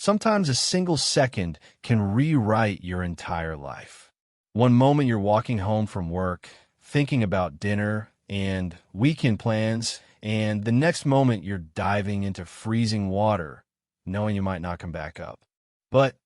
Sometimes a single second can rewrite your entire life. One moment you're walking home from work, thinking about dinner and weekend plans, and the next moment you're diving into freezing water, knowing you might not come back up. But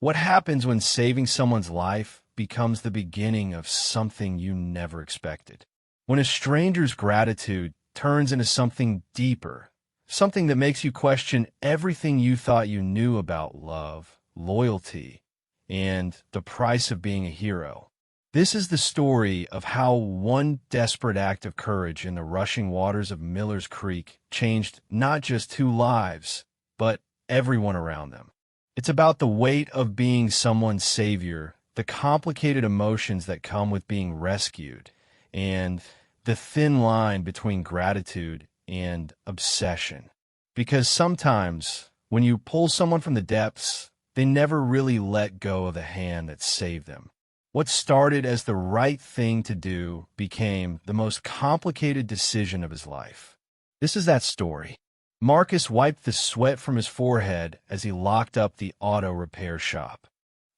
what happens when saving someone's life becomes the beginning of something you never expected? When a stranger's gratitude turns into something deeper, something that makes you question everything you thought you knew about love, loyalty, and the price of being a hero. This is the story of how one desperate act of courage in the rushing waters of Miller's Creek changed not just two lives, but everyone around them. It's about the weight of being someone's savior, the complicated emotions that come with being rescued, and the thin line between gratitude and obsession. Because sometimes, when you pull someone from the depths, they never really let go of the hand that saved them. What started as the right thing to do became the most complicated decision of his life. This is that story. Marcus wiped the sweat from his forehead as he locked up the auto repair shop.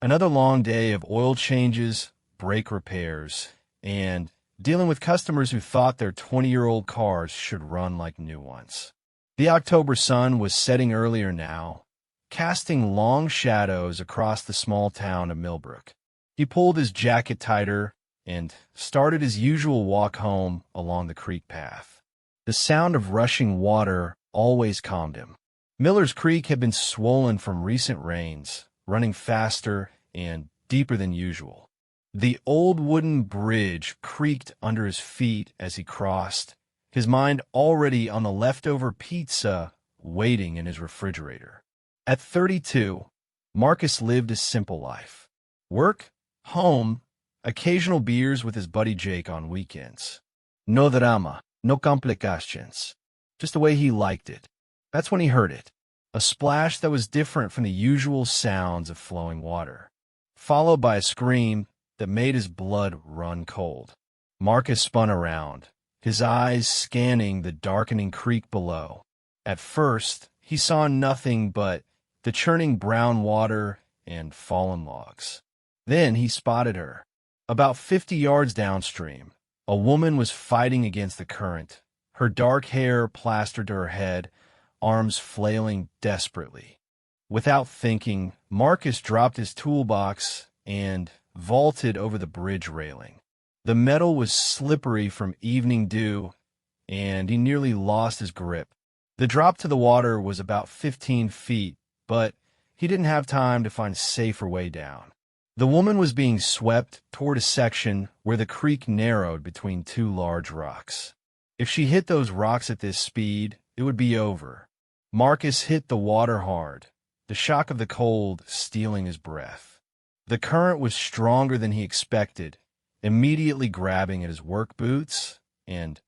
Another long day of oil changes, brake repairs, and dealing with customers who thought their 20-year-old cars should run like new ones. The October sun was setting earlier now, casting long shadows across the small town of Millbrook. He pulled his jacket tighter and started his usual walk home along the creek path. The sound of rushing water always calmed him. Miller's Creek had been swollen from recent rains, running faster and deeper than usual. The old wooden bridge creaked under his feet as he crossed, his mind already on the leftover pizza waiting in his refrigerator. At 32, Marcus lived a simple life. Work, home, occasional beers with his buddy Jake on weekends. No drama, no complications. Just the way he liked it. That's when he heard it. A splash that was different from the usual sounds of flowing water, followed by a scream that made his blood run cold. Marcus spun around, his eyes scanning the darkening creek below. At first, he saw nothing but the churning brown water and fallen logs. Then he spotted her. About 50 yards downstream, a woman was fighting against the current, her dark hair plastered to her head, arms flailing desperately. Without thinking, Marcus dropped his toolbox and vaulted over the bridge railing. The metal was slippery from evening dew, and he nearly lost his grip. The drop to the water was about 15 feet, but he didn't have time to find a safer way down. The woman was being swept toward a section where the creek narrowed between two large rocks. If she hit those rocks at this speed, it would be over. Marcus hit the water hard, the shock of the cold stealing his breath. The current was stronger than he expected, immediately grabbing at his work boots and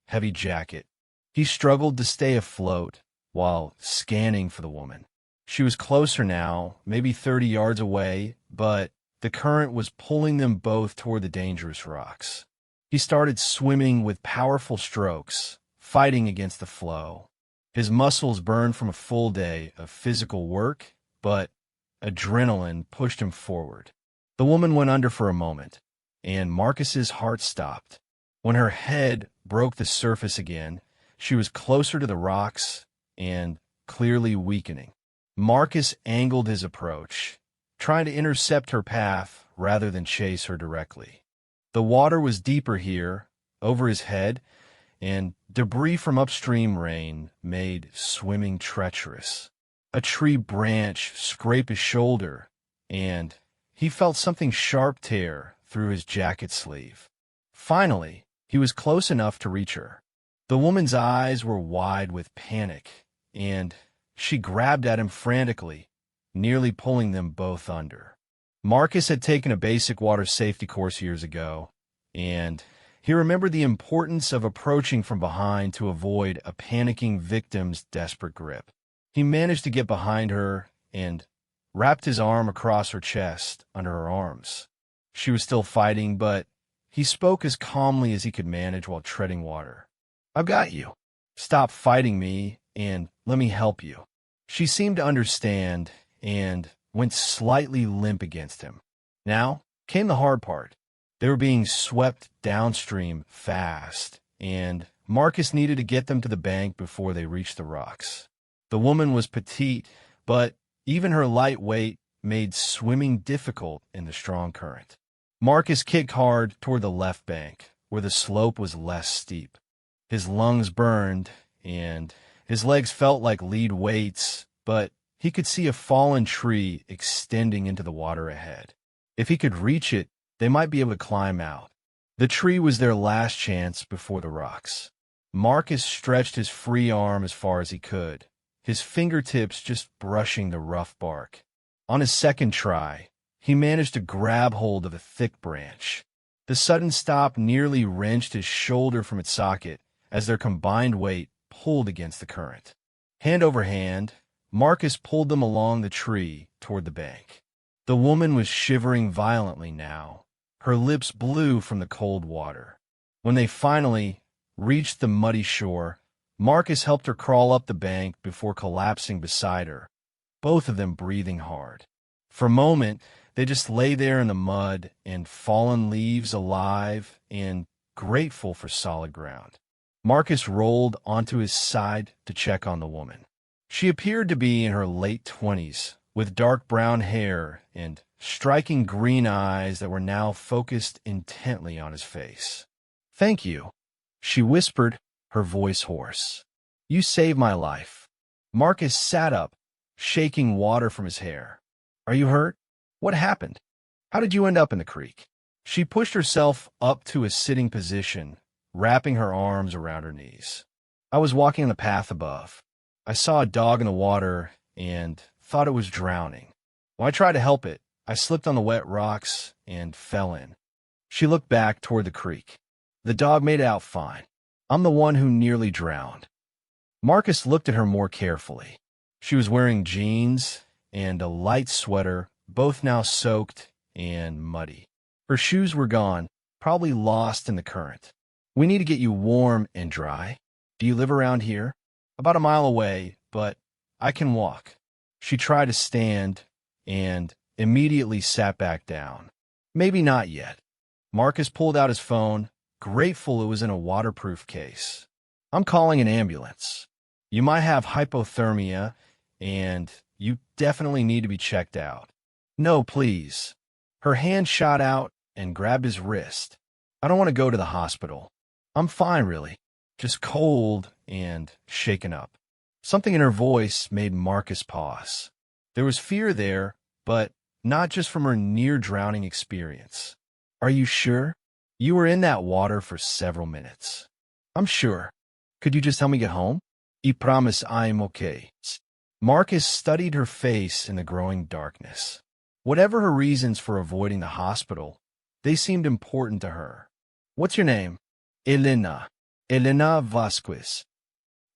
heavy jacket. He struggled to stay afloat while scanning for the woman. She was closer now, maybe 30 yards away, but the current was pulling them both toward the dangerous rocks. He started swimming with powerful strokes, fighting against the flow. His muscles burned from a full day of physical work, but adrenaline pushed him forward. The woman went under for a moment, and Marcus's heart stopped. When her head broke the surface again, she was closer to the rocks and clearly weakening. Marcus angled his approach, trying to intercept her path rather than chase her directly. The water was deeper here, over his head, and debris from upstream rain made swimming treacherous. A tree branch scraped his shoulder, and he felt something sharp tear through his jacket sleeve. Finally, he was close enough to reach her. The woman's eyes were wide with panic, and she grabbed at him frantically, nearly pulling them both under. Marcus had taken a basic water safety course years ago, and he remembered the importance of approaching from behind to avoid a panicking victim's desperate grip. He managed to get behind her and wrapped his arm across her chest under her arms. She was still fighting, but he spoke as calmly as he could manage while treading water. "I've got you. Stop fighting me and let me help you." She seemed to understand, and went slightly limp against him. Now came the hard part. They were being swept downstream fast, and Marcus needed to get them to the bank before they reached the rocks. The woman was petite, but even her light weight made swimming difficult in the strong current. Marcus kicked hard toward the left bank, where the slope was less steep. His lungs burned, and his legs felt like lead weights, but he could see a fallen tree extending into the water ahead. If he could reach it, they might be able to climb out. The tree was their last chance before the rocks. Marcus stretched his free arm as far as he could, his fingertips just brushing the rough bark. On his second try, he managed to grab hold of a thick branch. The sudden stop nearly wrenched his shoulder from its socket as their combined weight pulled against the current. Hand over hand, Marcus pulled them along the tree toward the bank. The woman was shivering violently now, her lips blue from the cold water. When they finally reached the muddy shore, Marcus helped her crawl up the bank before collapsing beside her, both of them breathing hard. For a moment, they just lay there in the mud and fallen leaves alive and grateful for solid ground. Marcus rolled onto his side to check on the woman. She appeared to be in her late 20s, with dark brown hair and striking green eyes that were now focused intently on his face. "Thank you," she whispered, her voice hoarse. "You saved my life." Marcus sat up, shaking water from his hair. "Are you hurt? What happened? How did you end up in the creek?" She pushed herself up to a sitting position, wrapping her arms around her knees. "I was walking on the path above. I saw a dog in the water and thought it was drowning. When I tried to help it, I slipped on the wet rocks and fell in." She looked back toward the creek. "The dog made it out fine. I'm the one who nearly drowned." Marcus looked at her more carefully. She was wearing jeans and a light sweater, both now soaked and muddy. Her shoes were gone, probably lost in the current. "We need to get you warm and dry. Do you live around here?" "About a mile away, but I can walk." She tried to stand and immediately sat back down. "Maybe not yet." Marcus pulled out his phone, grateful it was in a waterproof case. "I'm calling an ambulance. You might have hypothermia, and you definitely need to be checked out." "No, please." Her hand shot out and grabbed his wrist. "I don't want to go to the hospital. I'm fine, really. Just cold and shaken up." Something in her voice made Marcus pause. There was fear there, but not just from her near-drowning experience. "Are you sure? You were in that water for several minutes." "I'm sure. Could you just help me get home?" "I promise I'm okay." Marcus studied her face in the growing darkness. Whatever her reasons for avoiding the hospital, they seemed important to her. "What's your name?" "Elena. Elena Vasquez."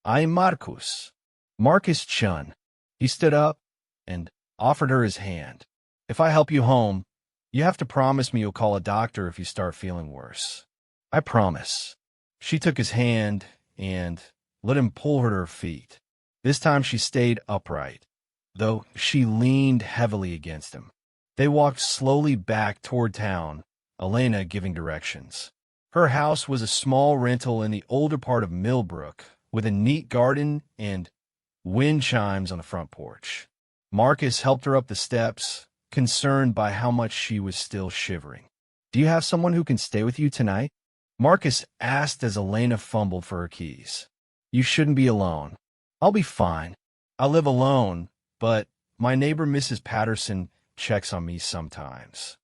"I'm Marcus. Marcus Chun." He stood up and offered her his hand. "If I help you home, you have to promise me you'll call a doctor if you start feeling worse." "I promise." She took his hand and let him pull her to her feet. This time she stayed upright, though she leaned heavily against him. They walked slowly back toward town, Elena giving directions. Her house was a small rental in the older part of Millbrook, with a neat garden and wind chimes on the front porch. Marcus helped her up the steps, concerned by how much she was still shivering. "Do you have someone who can stay with you tonight?" Marcus asked as Elena fumbled for her keys. "You shouldn't be alone." "I'll be fine. I live alone, but my neighbor Mrs. Patterson checks on me sometimes."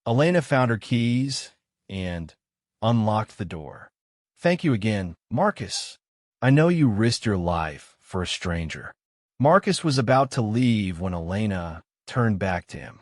Elena found her keys and unlocked the door. "Thank you again, Marcus. I know you risked your life for a stranger." Marcus was about to leave when Elena turned back to him.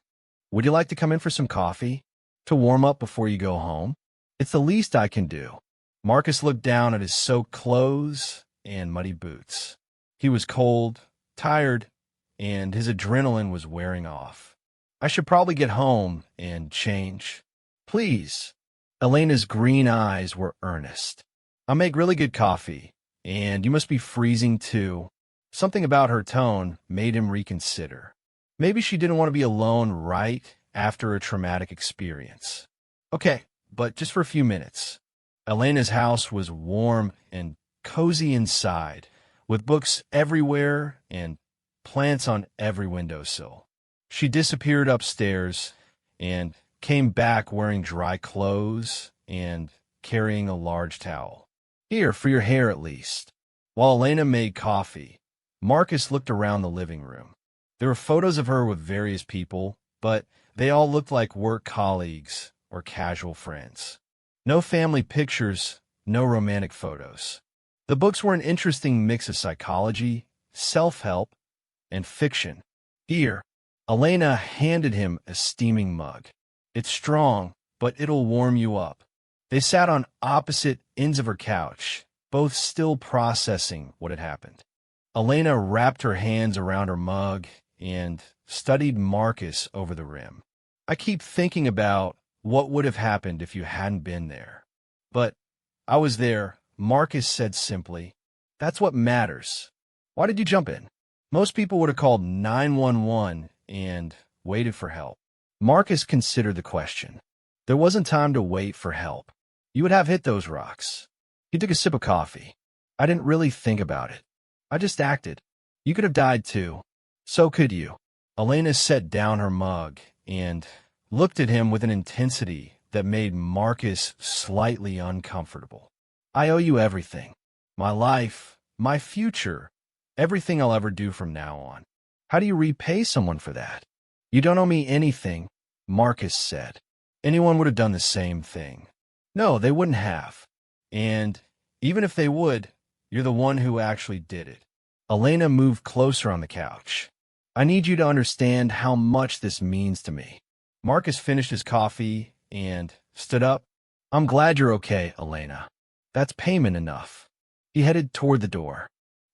"Would you like to come in for some coffee? To warm up before you go home? It's the least I can do." Marcus looked down at his soaked clothes and muddy boots. He was cold, tired, and his adrenaline was wearing off. "I should probably get home and change." "Please." Elena's green eyes were earnest. "I make really good coffee, and you must be freezing too." Something about her tone made him reconsider. Maybe she didn't want to be alone right after a traumatic experience. Okay, but just for a few minutes. Elena's house was warm and cozy inside, with books everywhere and plants on every windowsill. She disappeared upstairs and came back wearing dry clothes and carrying a large towel. Here, for your hair at least. While Elena made coffee, Marcus looked around the living room. There were photos of her with various people, but they all looked like work colleagues or casual friends. No family pictures, no romantic photos. The books were an interesting mix of psychology, self-help, and fiction. Here, Elena handed him a steaming mug. It's strong, but it'll warm you up. They sat on opposite ends of her couch, both still processing what had happened. Elena wrapped her hands around her mug and studied Marcus over the rim. I keep thinking about what would have happened if you hadn't been there. But I was there, Marcus said simply. That's what matters. Why did you jump in? Most people would have called 911 and waited for help. Marcus considered the question. There wasn't time to wait for help. You would have hit those rocks. He took a sip of coffee. I didn't really think about it. I just acted. You could have died too. So could you. Elena set down her mug and looked at him with an intensity that made Marcus slightly uncomfortable. I owe you everything. My life, my future, everything I'll ever do from now on. How do you repay someone for that? You don't owe me anything, Marcus said. Anyone would have done the same thing. No, they wouldn't have. And even if they would, you're the one who actually did it. Elena moved closer on the couch. I need you to understand how much this means to me. Marcus finished his coffee and stood up. I'm glad you're okay, Elena. That's payment enough. He headed toward the door.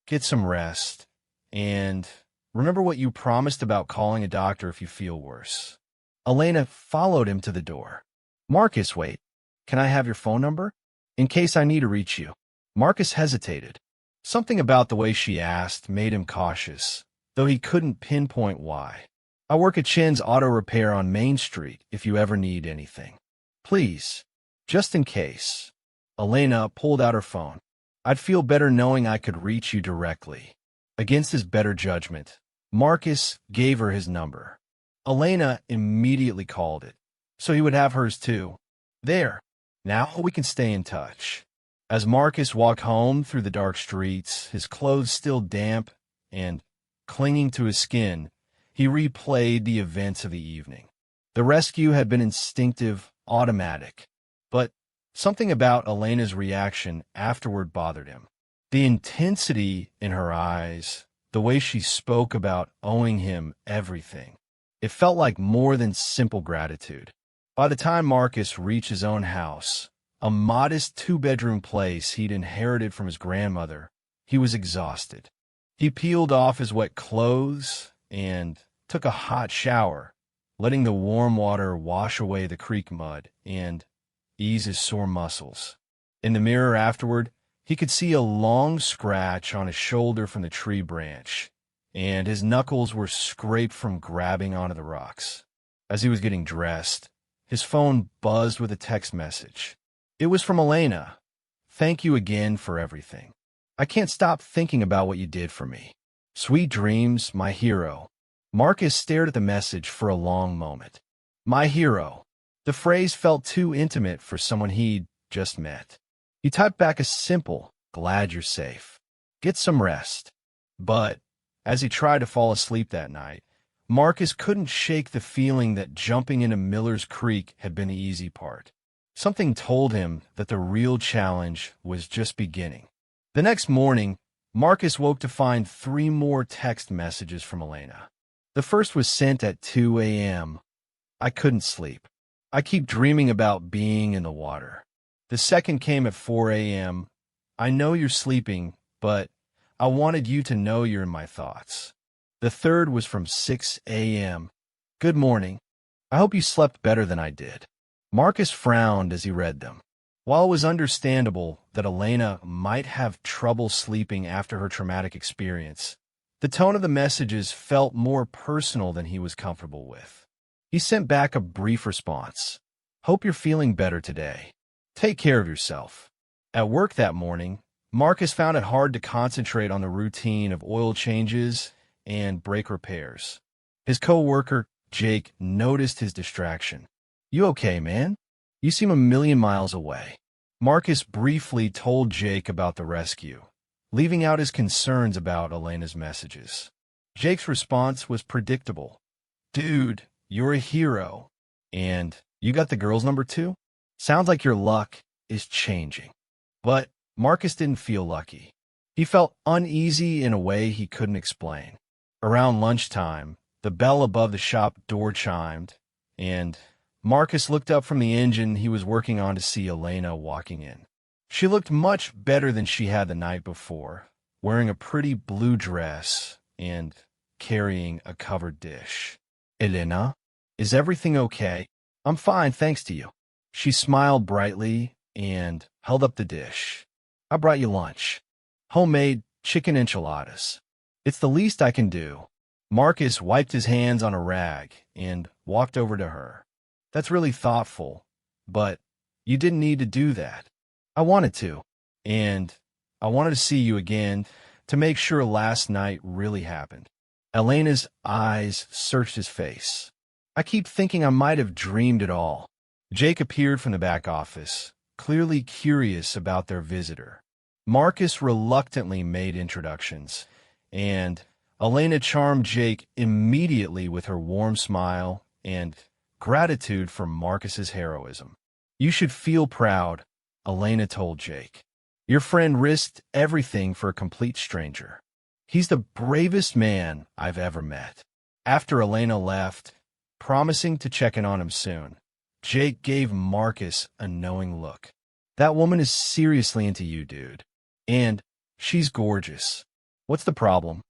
Get some rest. And remember what you promised about calling a doctor if you feel worse. Elena followed him to the door. Marcus, wait. Can I have your phone number? In case I need to reach you. Marcus hesitated. Something about the way she asked made him cautious, though he couldn't pinpoint why. I work at Chen's Auto Repair on Main Street if you ever need anything. Please, just in case. Elena pulled out her phone. I'd feel better knowing I could reach you directly. Against his better judgment, Marcus gave her his number. Elena immediately called it, so he would have hers too. There. Now we can stay in touch. As Marcus walked home through the dark streets, his clothes still damp and clinging to his skin, he replayed the events of the evening. The rescue had been instinctive, automatic, but something about Elena's reaction afterward bothered him. The intensity in her eyes, the way she spoke about owing him everything. It felt like more than simple gratitude. By the time Marcus reached his own house, a modest two-bedroom place he'd inherited from his grandmother, he was exhausted. He peeled off his wet clothes and took a hot shower, letting the warm water wash away the creek mud and ease his sore muscles. In the mirror afterward, he could see a long scratch on his shoulder from the tree branch, and his knuckles were scraped from grabbing onto the rocks. As he was getting dressed, his phone buzzed with a text message. It was from Elena. Thank you again for everything. I can't stop thinking about what you did for me. Sweet dreams, my hero. Marcus stared at the message for a long moment. My hero. The phrase felt too intimate for someone he'd just met. He typed back a simple, glad you're safe. Get some rest. But as he tried to fall asleep that night, Marcus couldn't shake the feeling that jumping into Miller's Creek had been the easy part. Something told him that the real challenge was just beginning. The next morning, Marcus woke to find 3 more text messages from Elena. The first was sent at 2 a.m. I couldn't sleep. I keep dreaming about being in the water. The second came at 4 a.m. I know you're sleeping, but I wanted you to know you're in my thoughts. The third was from 6 a.m. Good morning. I hope you slept better than I did. Marcus frowned as he read them. While it was understandable that Elena might have trouble sleeping after her traumatic experience, The tone of the messages felt more personal than he was comfortable with. He sent back a brief response. Hope you're feeling better today. Take care of yourself. At work that morning, Marcus found it hard to concentrate on the routine of oil changes and brake repairs. His co-worker, Jake, noticed his distraction. You okay, man? You seem a million miles away. Marcus briefly told Jake about the rescue, leaving out his concerns about Elena's messages. Jake's response was predictable. Dude, you're a hero. And you got the girl's number too? Sounds like your luck is changing. But Marcus didn't feel lucky. He felt uneasy in a way he couldn't explain. Around lunchtime, the bell above the shop door chimed, and Marcus looked up from the engine he was working on to see Elena walking in. She looked much better than she had the night before, wearing a pretty blue dress and carrying a covered dish. Elena, is everything okay? I'm fine, thanks to you. She smiled brightly and held up the dish. I brought you lunch. Homemade chicken enchiladas. It's the least I can do. Marcus wiped his hands on a rag and walked over to her. That's really thoughtful, but you didn't need to do that. I wanted to, and I wanted to see you again to make sure last night really happened. Elena's eyes searched his face. I keep thinking I might have dreamed it all. Jake appeared from the back office, clearly curious about their visitor. Marcus reluctantly made introductions, and Elena charmed Jake immediately with her warm smile and gratitude for Marcus's heroism. You should feel proud, Elena told Jake. Your friend risked everything for a complete stranger. He's the bravest man I've ever met. After Elena left, promising to check in on him soon, Jake gave Marcus a knowing look. That woman is seriously into you, dude. And she's gorgeous. What's the problem?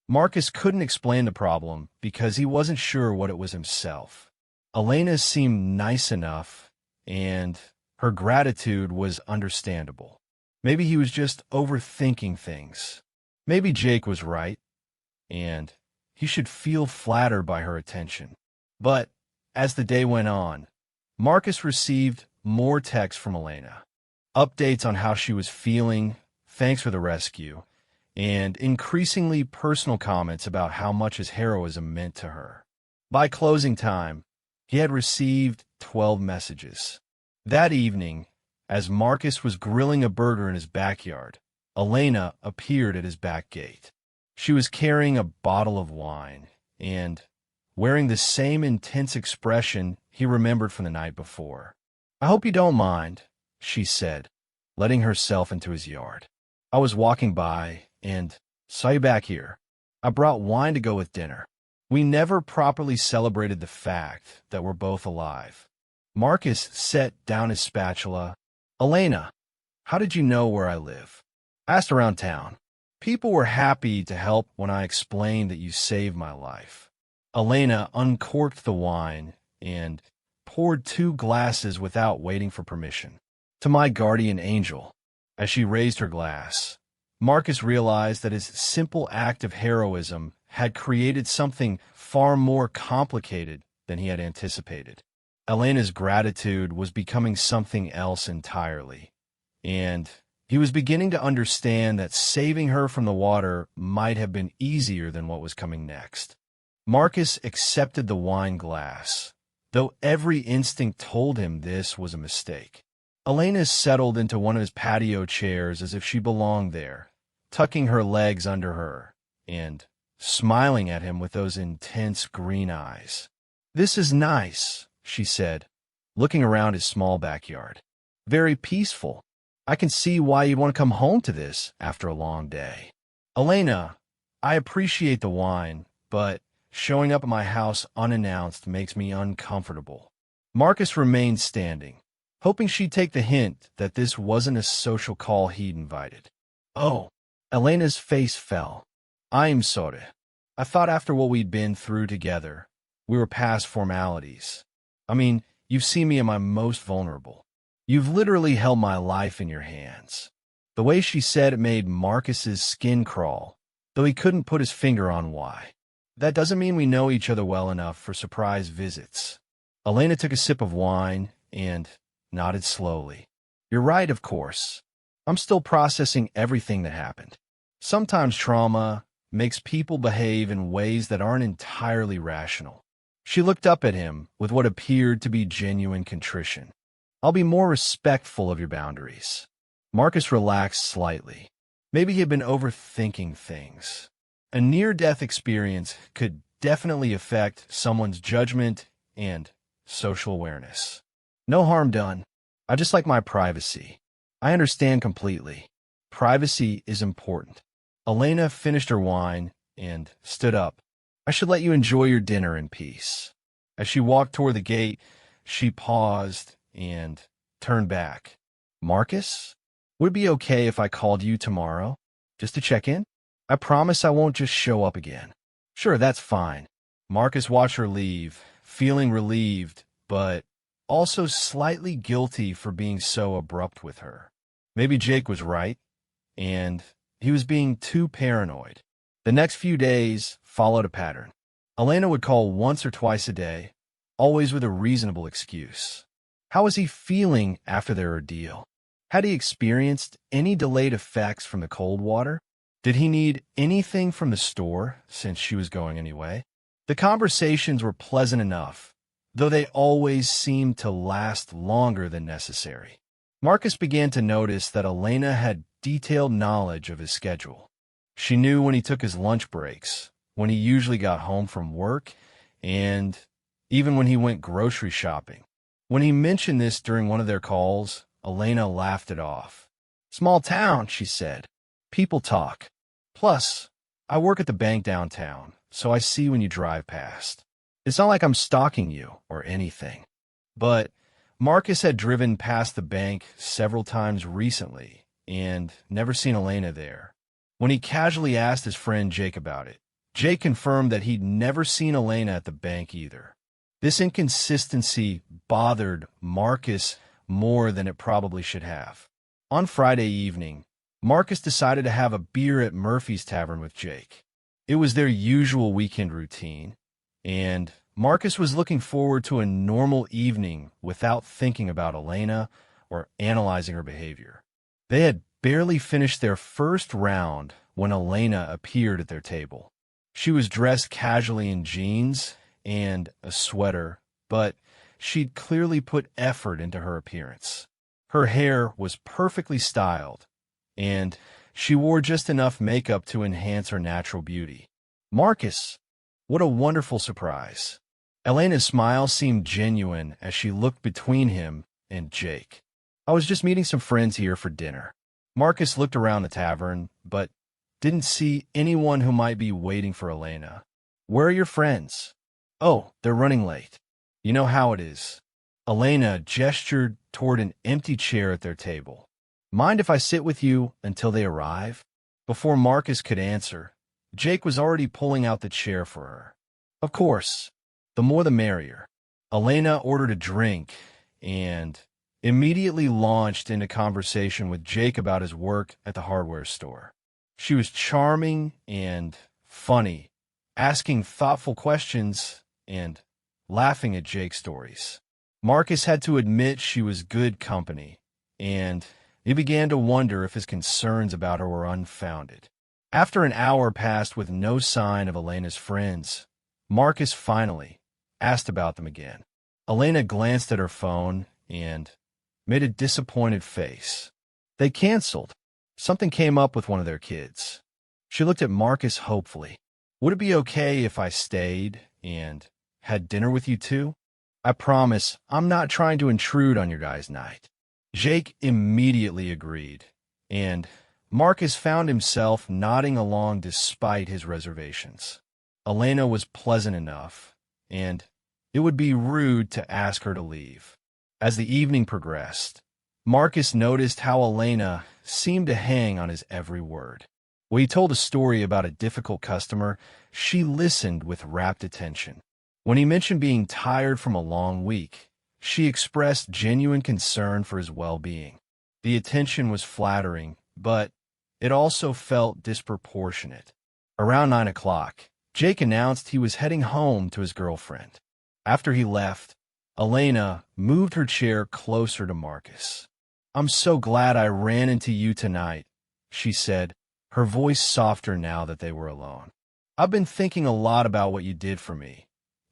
Marcus couldn't explain the problem because he wasn't sure what it was himself. Elena seemed nice enough, and her gratitude was understandable. Maybe he was just overthinking things. Maybe Jake was right, and he should feel flattered by her attention. But as the day went on, Marcus received more texts from Elena. Updates on how she was feeling, thanks for the rescue, and increasingly personal comments about how much his heroism meant to her. By closing time, he had received 12 messages. That evening, as Marcus was grilling a burger in his backyard, Elena appeared at his back gate. She was carrying a bottle of wine and wearing the same intense expression he remembered from the night before. I hope you don't mind, she said, letting herself into his yard. I was walking by and saw you back here. I brought wine to go with dinner. We never properly celebrated the fact that we're both alive. Marcus set down his spatula. Elena, how did you know where I live? I asked around town. People were happy to help when I explained that you saved my life. Elena uncorked the wine and poured 2 glasses without waiting for permission. To my guardian angel. As she raised her glass, Marcus realized that his simple act of heroism had created something far more complicated than he had anticipated. Elena's gratitude was becoming something else entirely, and he was beginning to understand that saving her from the water might have been easier than what was coming next. Marcus accepted the wine glass, though every instinct told him this was a mistake. Elena settled into one of his patio chairs as if she belonged there, tucking her legs under her and smiling at him with those intense green eyes. This is nice, she said, looking around his small backyard. Very peaceful. I can see why you'd want to come home to this after a long day. Elena, I appreciate the wine, but showing up at my house unannounced makes me uncomfortable. Marcus remained standing, hoping she'd take the hint that this wasn't a social call he'd invited. Oh, Elena's face fell. I'm sorry. I thought after what we'd been through together, we were past formalities. I mean, you've seen me at my most vulnerable. You've literally held my life in your hands. The way she said it made Marcus's skin crawl, though he couldn't put his finger on why. That doesn't mean we know each other well enough for surprise visits. Elena took a sip of wine and nodded slowly. You're right, of course. I'm still processing everything that happened. Sometimes trauma makes people behave in ways that aren't entirely rational. She looked up at him with what appeared to be genuine contrition. I'll be more respectful of your boundaries. Marcus relaxed slightly. Maybe he had been overthinking things. A near-death experience could definitely affect someone's judgment and social awareness. No harm done. I just like my privacy. I understand completely. Privacy is important. Elena finished her wine and stood up. I should let you enjoy your dinner in peace. As she walked toward the gate, she paused and turned back. Marcus, would it be okay if I called you tomorrow, just to check in? I promise I won't just show up again. Sure, that's fine. Marcus watched her leave, feeling relieved, but also slightly guilty for being so abrupt with her. Maybe Jake was right, and he was being too paranoid. The next few days followed a pattern. Elena would call once or twice a day, always with a reasonable excuse. How was he feeling after their ordeal? Had he experienced any delayed effects from the cold water? Did he need anything from the store, since she was going anyway? The conversations were pleasant enough, though they always seemed to last longer than necessary. Marcus began to notice that Elena had detailed knowledge of his schedule. She knew when he took his lunch breaks, when he usually got home from work, and even when he went grocery shopping. When he mentioned this during one of their calls, Elena laughed it off. Small town, she said. People talk. Plus, I work at the bank downtown, so I see when you drive past. It's not like I'm stalking you or anything. But Marcus had driven past the bank several times recently and never seen Elena there. When he casually asked his friend Jake about it, Jake confirmed that he'd never seen Elena at the bank either. This inconsistency bothered Marcus more than it probably should have. On Friday evening, Marcus decided to have a beer at Murphy's Tavern with Jake. It was their usual weekend routine, and Marcus was looking forward to a normal evening without thinking about Elena or analyzing her behavior. They had barely finished their first round when Elena appeared at their table. She was dressed casually in jeans and a sweater, but she'd clearly put effort into her appearance. Her hair was perfectly styled, and she wore just enough makeup to enhance her natural beauty. Marcus, what a wonderful surprise. Elena's smile seemed genuine as she looked between him and Jake. I was just meeting some friends here for dinner. Marcus looked around the tavern, but didn't see anyone who might be waiting for Elena. Where are your friends? Oh, they're running late. You know how it is. Elena gestured toward an empty chair at their table. Mind if I sit with you until they arrive? Before Marcus could answer, Jake was already pulling out the chair for her. Of course, the more the merrier. Elena ordered a drink and immediately launched into conversation with Jake about his work at the hardware store. She was charming and funny, asking thoughtful questions and laughing at Jake's stories. Marcus had to admit she was good company, and he began to wonder if his concerns about her were unfounded. After an hour passed with no sign of Elena's friends, Marcus finally asked about them again. Elena glanced at her phone and made a disappointed face. They canceled. Something came up with one of their kids. She looked at Marcus hopefully. Would it be okay if I stayed and had dinner with you too? I promise I'm not trying to intrude on your guys' night. Jake immediately agreed, and Marcus found himself nodding along despite his reservations. Elena was pleasant enough, and it would be rude to ask her to leave. As the evening progressed, Marcus noticed how Elena seemed to hang on his every word. When he told a story about a difficult customer, she listened with rapt attention. When he mentioned being tired from a long week, she expressed genuine concern for his well-being. The attention was flattering, but it also felt disproportionate. Around 9 o'clock, Jake announced he was heading home to his girlfriend. After he left, Elena moved her chair closer to Marcus. "I'm so glad I ran into you tonight," she said, her voice softer now that they were alone. "I've been thinking a lot about what you did for me,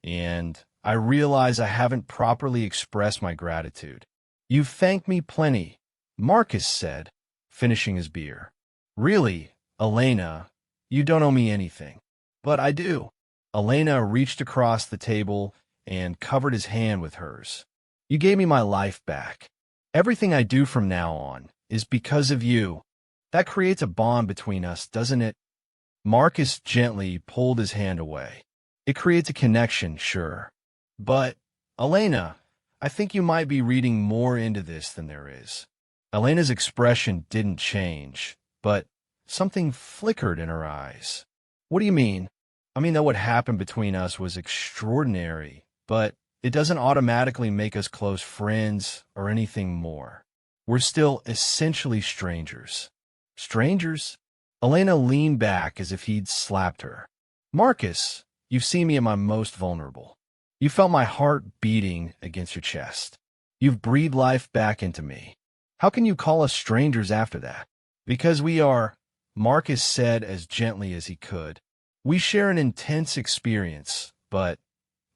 and I realize I haven't properly expressed my gratitude." "You've thanked me plenty," Marcus said, finishing his beer. "Really, Elena, you don't owe me anything." "But I do." Elena reached across the table and covered his hand with hers. "You gave me my life back. Everything I do from now on is because of you. That creates a bond between us, doesn't it?" Marcus gently pulled his hand away. "It creates a connection, sure. But, Elena, I think you might be reading more into this than there is." Elena's expression didn't change, but something flickered in her eyes. "What do you mean?" "I mean that what happened between us was extraordinary, but it doesn't automatically make us close friends or anything more. We're still essentially strangers." "Strangers?" Elena leaned back as if he'd slapped her. "Marcus, you've seen me at my most vulnerable. You felt my heart beating against your chest. You've breathed life back into me. How can you call us strangers after that?" "Because we are," Marcus said as gently as he could. "We share an intense experience, but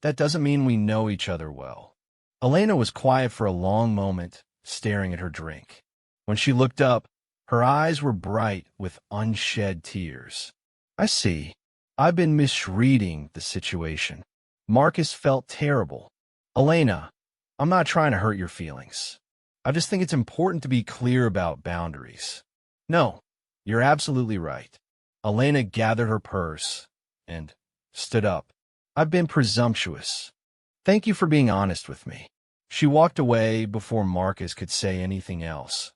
that doesn't mean we know each other well." Elena was quiet for a long moment, staring at her drink. When she looked up, her eyes were bright with unshed tears. "I see. I've been misreading the situation." Marcus felt terrible. "Elena, I'm not trying to hurt your feelings. I just think it's important to be clear about boundaries." "No, you're absolutely right." Elena gathered her purse and stood up. "I've been presumptuous. Thank you for being honest with me." She walked away before Marcus could say anything else,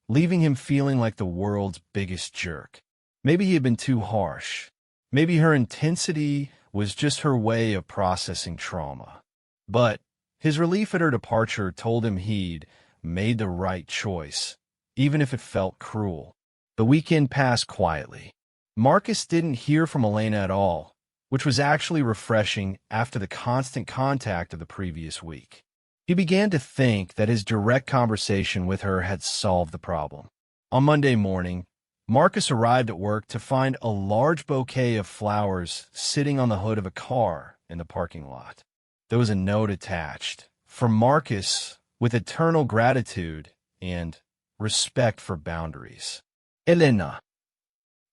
leaving him feeling like the world's biggest jerk. Maybe he had been too harsh. Maybe her intensity was just her way of processing trauma. But his relief at her departure told him he'd made the right choice, even if it felt cruel. The weekend passed quietly. Marcus didn't hear from Elena at all, which was actually refreshing after the constant contact of the previous week. He began to think that his direct conversation with her had solved the problem. On Monday morning, Marcus arrived at work to find a large bouquet of flowers sitting on the hood of a car in the parking lot. There was a note attached, from Marcus, with eternal gratitude and respect for boundaries. Elena.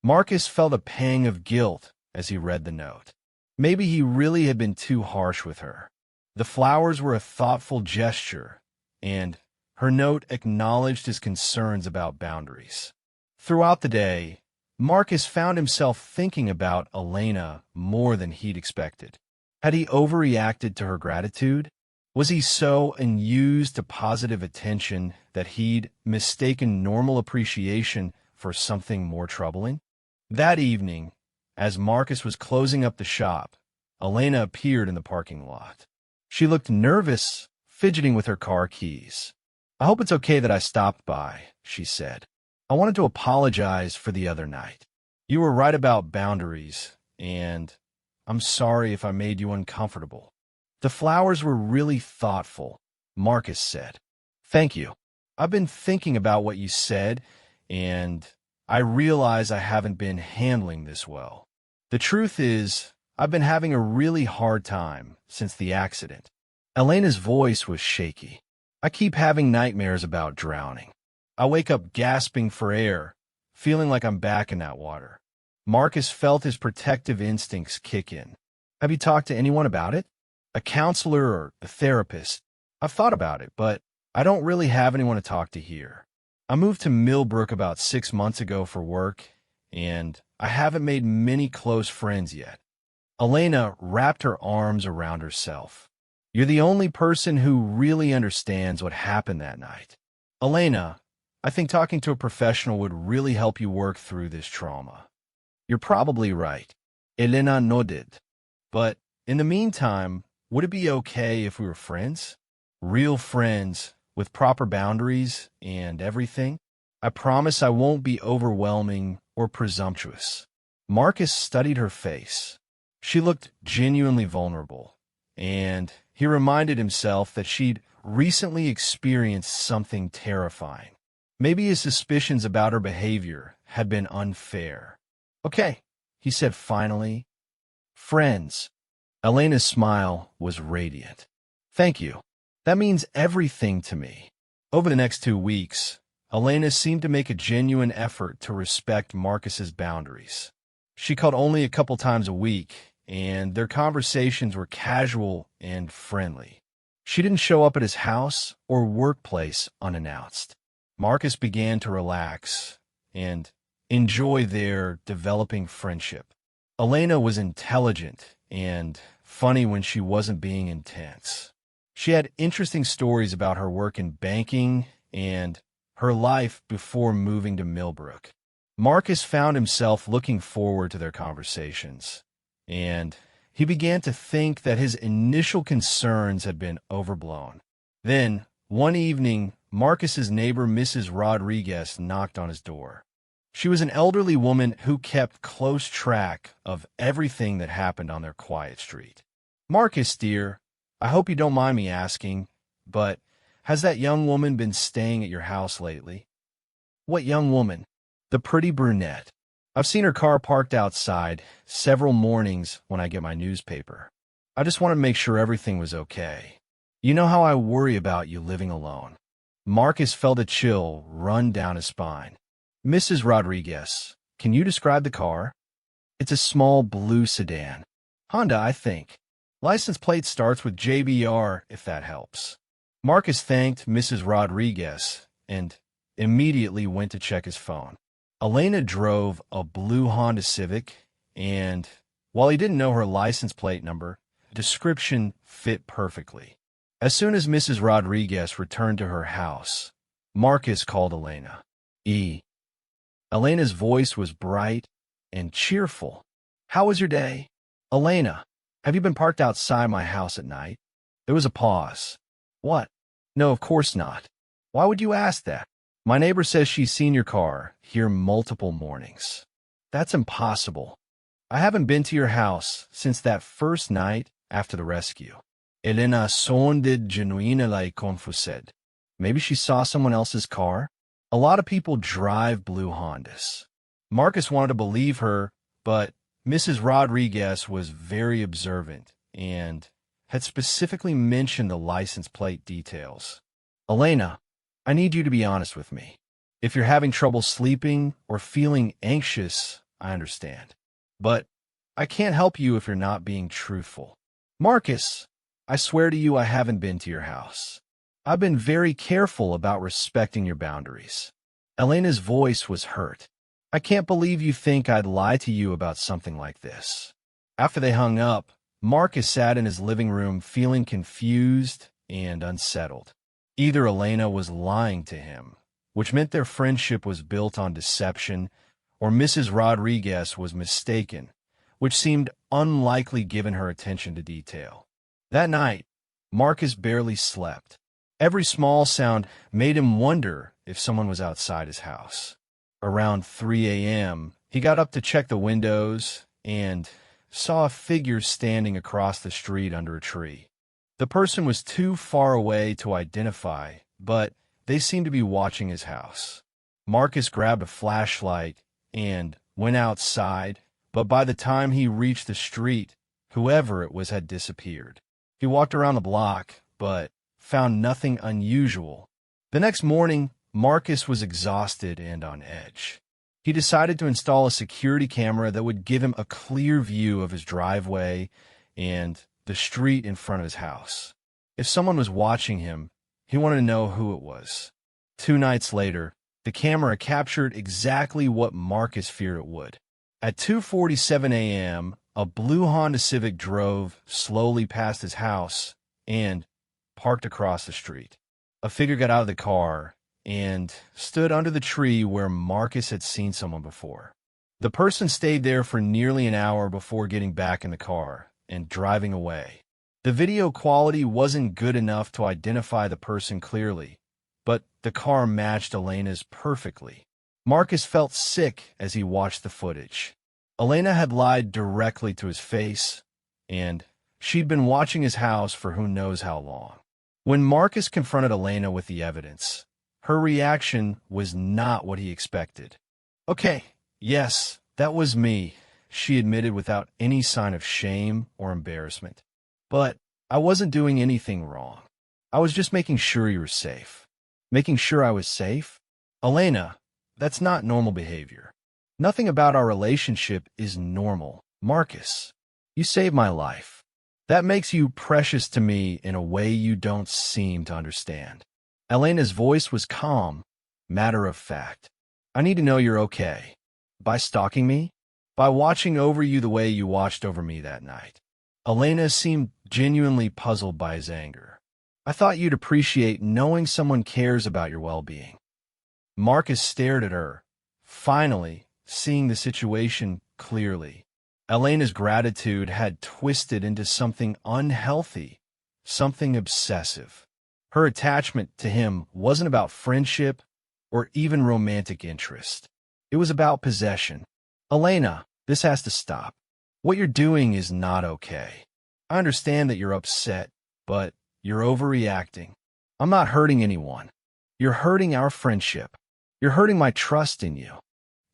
Marcus felt a pang of guilt as he read the note. Maybe he really had been too harsh with her. The flowers were a thoughtful gesture, and her note acknowledged his concerns about boundaries. Throughout the day, Marcus found himself thinking about Elena more than he'd expected. Had he overreacted to her gratitude? Was he so unused to positive attention that he'd mistaken normal appreciation for something more troubling? That evening, as Marcus was closing up the shop, Elena appeared in the parking lot. She looked nervous, fidgeting with her car keys. "I hope it's okay that I stopped by," she said. "I wanted to apologize for the other night. You were right about boundaries, and I'm sorry if I made you uncomfortable." "The flowers were really thoughtful," Marcus said. "Thank you. I've been thinking about what you said, and I realize I haven't been handling this well. The truth is, I've been having a really hard time since the accident." Elena's voice was shaky. "I keep having nightmares about drowning. I wake up gasping for air, feeling like I'm back in that water." Marcus felt his protective instincts kick in. "Have you talked to anyone about it? A counselor or a therapist?" "I've thought about it, but I don't really have anyone to talk to here. I moved to Millbrook about 6 months ago for work, and I haven't made many close friends yet." Elena wrapped her arms around herself. "You're the only person who really understands what happened that night. Elena, I think talking to a professional would really help you work through this trauma." "You're probably right." Elena nodded. "But in the meantime, would it be okay if we were friends? Real friends, with proper boundaries and everything? I promise I won't be overwhelming or presumptuous." Marcus studied her face. She looked genuinely vulnerable, and he reminded himself that she'd recently experienced something terrifying. Maybe his suspicions about her behavior had been unfair. "Okay," he said finally. "Friends." Elena's smile was radiant. "Thank you. That means everything to me." Over the next 2 weeks, Elena seemed to make a genuine effort to respect Marcus's boundaries. She called only a couple times a week, and their conversations were casual and friendly. She didn't show up at his house or workplace unannounced. Marcus began to relax and enjoy their developing friendship. Elena was intelligent and funny when she wasn't being intense. She had interesting stories about her work in banking and her life before moving to Millbrook. Marcus found himself looking forward to their conversations, and he began to think that his initial concerns had been overblown. Then, one evening, Marcus's neighbor, Mrs. Rodriguez, knocked on his door. She was an elderly woman who kept close track of everything that happened on their quiet street. "Marcus, dear, I hope you don't mind me asking, but has that young woman been staying at your house lately?" "What young woman?" "The pretty brunette. I've seen her car parked outside several mornings when I get my newspaper. I just wanted to make sure everything was okay. You know how I worry about you living alone." Marcus felt a chill run down his spine. "Mrs. Rodriguez, can you describe the car?" "It's a small blue sedan. Honda, I think. License plate starts with JBR, if that helps." Marcus thanked Mrs. Rodriguez and immediately went to check his phone. Elena drove a blue Honda Civic, and while he didn't know her license plate number, the description fit perfectly. As soon as Mrs. Rodriguez returned to her house, Marcus called Elena. Elena's voice was bright and cheerful. "How was your day?" "Elena, have you been parked outside my house at night?" There was a pause. "What? No, of course not. Why would you ask that?" "My neighbor says she's seen your car here multiple mornings." "That's impossible. I haven't been to your house since that first night after the rescue." Elena sounded genuinely confused. Maybe she saw someone else's car? A lot of people drive blue Hondas. Marcus wanted to believe her, but Mrs. Rodriguez was very observant and had specifically mentioned the license plate details. "Elena, I need you to be honest with me. If you're having trouble sleeping or feeling anxious, I understand. But I can't help you if you're not being truthful." "Marcus, I swear to you I haven't been to your house. I've been very careful about respecting your boundaries." Elena's voice was hurt. "I can't believe you think I'd lie to you about something like this." After they hung up, Marcus sat in his living room feeling confused and unsettled. Either Elena was lying to him, which meant their friendship was built on deception, or Mrs. Rodriguez was mistaken, which seemed unlikely given her attention to detail. That night, Marcus barely slept. Every small sound made him wonder if someone was outside his house. Around 3 a.m., he got up to check the windows and saw a figure standing across the street under a tree. The person was too far away to identify, but they seemed to be watching his house. Marcus grabbed a flashlight and went outside, but by the time he reached the street, whoever it was had disappeared. He walked around the block, but found nothing unusual. The next morning, Marcus was exhausted and on edge. He decided to install a security camera that would give him a clear view of his driveway and the street in front of his house. If someone was watching him, he wanted to know who it was. 2 nights later, the camera captured exactly what Marcus feared it would. At 2:47 a.m., a blue Honda Civic drove slowly past his house and parked across the street. A figure got out of the car and stood under the tree where Marcus had seen someone before. The person stayed there for nearly an hour before getting back in the car and driving away. The video quality wasn't good enough to identify the person clearly, but the car matched Elena's perfectly. Marcus felt sick as he watched the footage. Elena had lied directly to his face, and she'd been watching his house for who knows how long. When Marcus confronted Elena with the evidence, her reaction was not what he expected. "Okay, yes, that was me," she admitted without any sign of shame or embarrassment. "But I wasn't doing anything wrong. I was just making sure you were safe." "Making sure I was safe?" "Elena, that's not normal behavior. Nothing about our relationship is normal. Marcus, you saved my life. That makes you precious to me in a way you don't seem to understand." Elena's voice was calm, matter of fact. "I need to know you're okay. By stalking me? By watching over you the way you watched over me that night?" Elena seemed genuinely puzzled by his anger. "I thought you'd appreciate knowing someone cares about your well-being." Marcus stared at her, finally seeing the situation clearly. Elena's gratitude had twisted into something unhealthy, something obsessive. Her attachment to him wasn't about friendship or even romantic interest. It was about possession. "Elena, this has to stop. What you're doing is not okay. I understand that you're upset, but you're overreacting. I'm not hurting anyone. You're hurting our friendship. You're hurting my trust in you.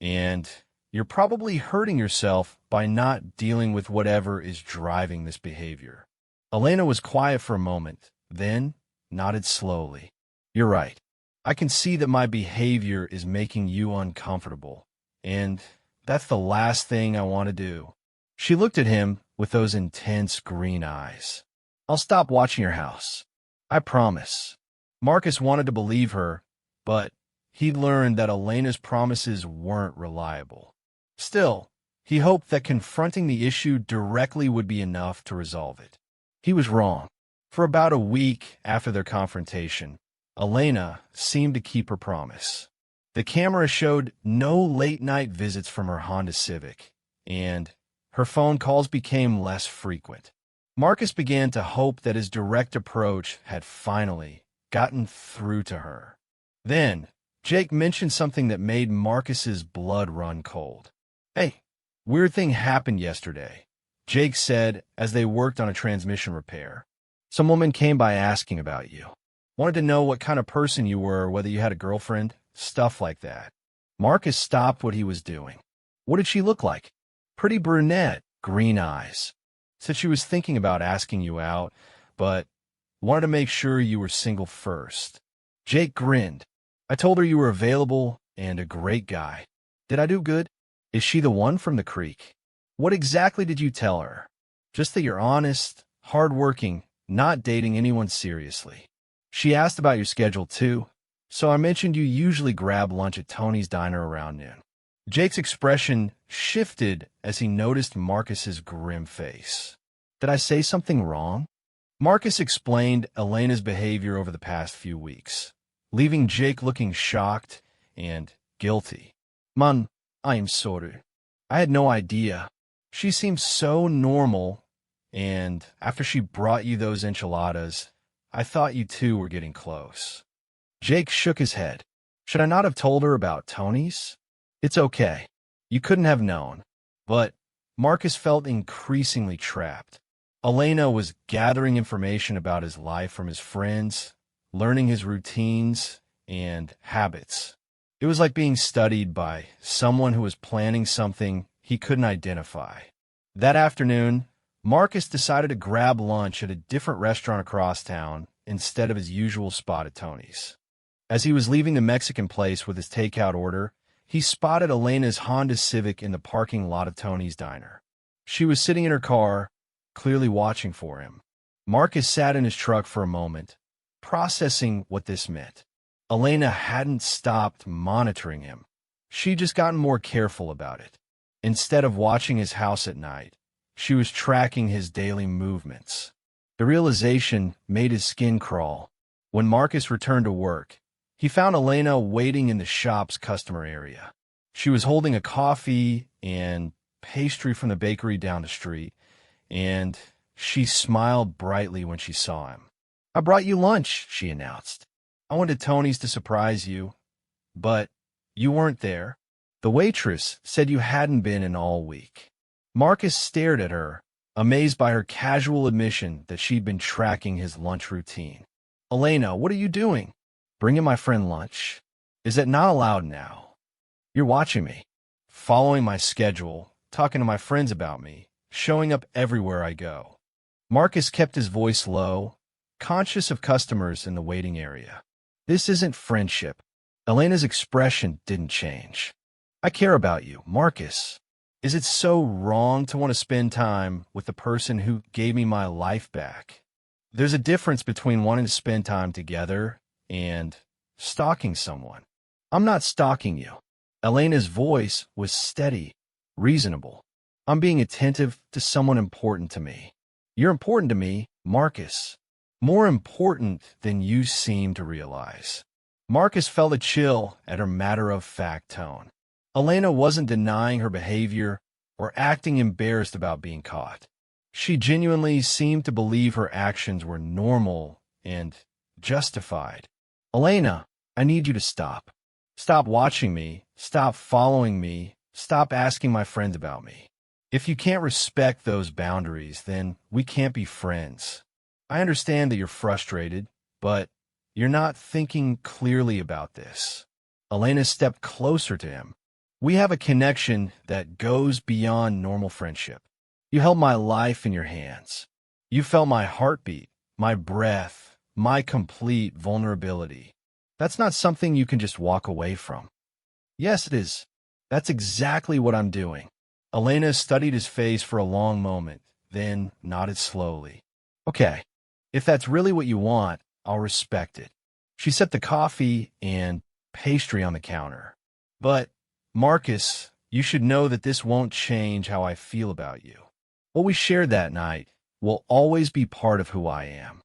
And you're probably hurting yourself by not dealing with whatever is driving this behavior." Elena was quiet for a moment, then nodded slowly. "You're right. I can see that my behavior is making you uncomfortable, and that's the last thing I want to do." She looked at him with those intense green eyes. "I'll stop watching your house. I promise." Marcus wanted to believe her, but he'd learned that Elena's promises weren't reliable. Still, he hoped that confronting the issue directly would be enough to resolve it. He was wrong. For about a week after their confrontation, Elena seemed to keep her promise. The camera showed no late-night visits from her Honda Civic, and her phone calls became less frequent. Marcus began to hope that his direct approach had finally gotten through to her. Then, Jake mentioned something that made Marcus's blood run cold. "Hey, weird thing happened yesterday," Jake said as they worked on a transmission repair. "Some woman came by asking about you. Wanted to know what kind of person you were, whether you had a girlfriend, stuff like that." Marcus stopped what he was doing. "What did she look like?" "Pretty brunette, green eyes. Said she was thinking about asking you out, but wanted to make sure you were single first." Jake grinned. "I told her you were available and a great guy. Did I do good? Is she the one from the creek?" "What exactly did you tell her?" "Just that you're honest, hardworking, not dating anyone seriously." "She asked about your schedule too, so I mentioned you usually grab lunch at Tony's Diner around noon." Jake's expression shifted as he noticed Marcus's grim face. "Did I say something wrong?" Marcus explained Elena's behavior over the past few weeks, leaving Jake looking shocked and guilty. "Man, I am sorry. I had no idea. She seemed so normal, and after she brought you those enchiladas, I thought you two were getting close." Jake shook his head. "Should I not have told her about Tony's?" "It's okay. You couldn't have known." But Marcus felt increasingly trapped. Elena was gathering information about his life from his friends, learning his routines and habits. It was like being studied by someone who was planning something he couldn't identify. That afternoon, Marcus decided to grab lunch at a different restaurant across town instead of his usual spot at Tony's. As he was leaving the Mexican place with his takeout order, he spotted Elena's Honda Civic in the parking lot of Tony's Diner. She was sitting in her car, clearly watching for him. Marcus sat in his truck for a moment, processing what this meant. Elena hadn't stopped monitoring him. She'd just gotten more careful about it. Instead of watching his house at night, she was tracking his daily movements. The realization made his skin crawl. When Marcus returned to work, he found Elena waiting in the shop's customer area. She was holding a coffee and pastry from the bakery down the street, and she smiled brightly when she saw him. "I brought you lunch," she announced. "I went to Tony's to surprise you, but you weren't there." The waitress said you hadn't been in all week. Marcus stared at her, amazed by her casual admission that she'd been tracking his lunch routine. Elena, what are you doing? Bringing my friend lunch. Is that not allowed now? You're watching me, following my schedule, talking to my friends about me, showing up everywhere I go. Marcus kept his voice low, conscious of customers in the waiting area. This isn't friendship. Elena's expression didn't change. I care about you, Marcus. Is it so wrong to want to spend time with the person who gave me my life back? There's a difference between wanting to spend time together and stalking someone. I'm not stalking you. Elena's voice was steady, reasonable. I'm being attentive to someone important to me. You're important to me, Marcus. More important than you seem to realize. Marcus felt a chill at her matter-of-fact tone. Elena wasn't denying her behavior or acting embarrassed about being caught. She genuinely seemed to believe her actions were normal and justified. Elena, I need you to stop. Stop watching me. Stop following me. Stop asking my friends about me. If you can't respect those boundaries, then we can't be friends. I understand that you're frustrated, but you're not thinking clearly about this. Elena stepped closer to him. We have a connection that goes beyond normal friendship. You held my life in your hands. You felt my heartbeat, my breath, my complete vulnerability. That's not something you can just walk away from. Yes, it is. That's exactly what I'm doing. Elena studied his face for a long moment, then nodded slowly. Okay, if that's really what you want, I'll respect it. She set the coffee and pastry on the counter. But Marcus, you should know that this won't change how I feel about you. What we shared that night will always be part of who I am.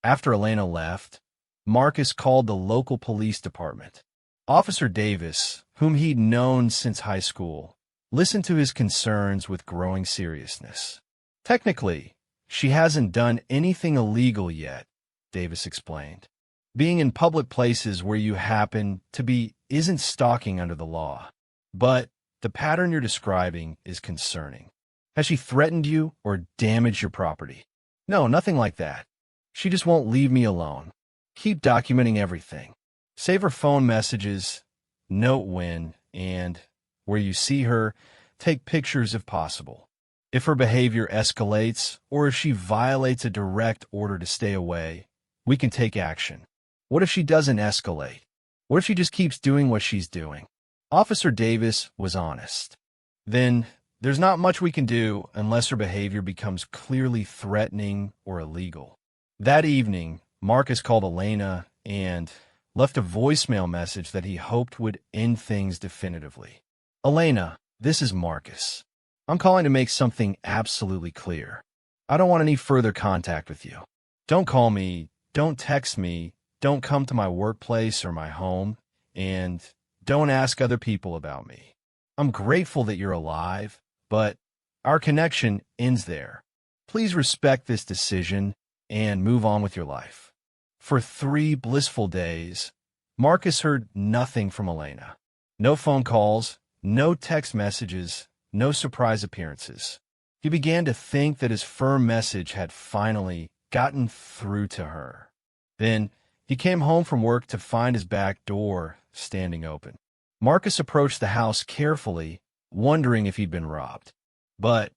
After Elena left, Marcus called the local police department. Officer Davis, whom he'd known since high school, listened to his concerns with growing seriousness. Technically, she hasn't done anything illegal yet, Davis explained. Being in public places where you happen to be isn't stalking under the law. But the pattern you're describing is concerning. Has she threatened you or damaged your property? No, nothing like that. She just won't leave me alone. Keep documenting everything. Save her phone messages, note when, and where you see her, take pictures if possible. If her behavior escalates or if she violates a direct order to stay away, we can take action. What if she doesn't escalate? What if she just keeps doing what she's doing? Officer Davis was honest. Then there's not much we can do unless her behavior becomes clearly threatening or illegal. That evening, Marcus called Elena and left a voicemail message that he hoped would end things definitively. Elena, this is Marcus. I'm calling to make something absolutely clear. I don't want any further contact with you. Don't call me, don't text me, don't come to my workplace or my home, and don't ask other people about me. I'm grateful that you're alive, but our connection ends there. Please respect this decision and move on with your life. For 3 blissful days, Marcus heard nothing from Elena. No phone calls, no text messages, no surprise appearances. He began to think that his firm message had finally gotten through to her. Then he came home from work to find his back door standing open. Marcus approached the house carefully, wondering if he'd been robbed. But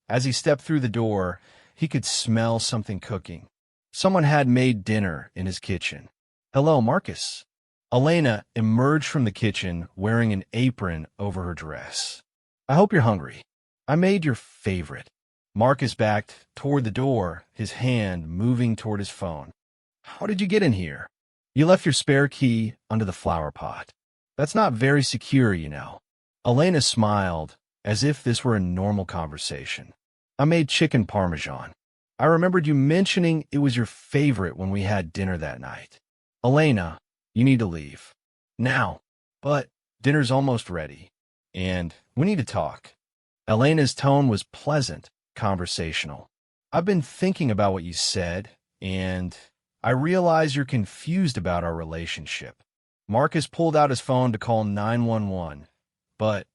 as he stepped through the door, he could smell something cooking. Someone had made dinner in his kitchen. Hello, Marcus. Elena emerged from the kitchen wearing an apron over her dress. I hope you're hungry. I made your favorite. Marcus backed toward the door, his hand moving toward his phone. How did you get in here? You left your spare key under the flower pot. That's not very secure, you know. Elena smiled, as if this were a normal conversation. I made chicken parmesan. I remembered you mentioning it was your favorite when we had dinner that night. Elena, you need to leave. Now. But dinner's almost ready, and we need to talk. Elena's tone was pleasant, conversational. I've been thinking about what you said, and I realize you're confused about our relationship. Marcus pulled out his phone to call 911, but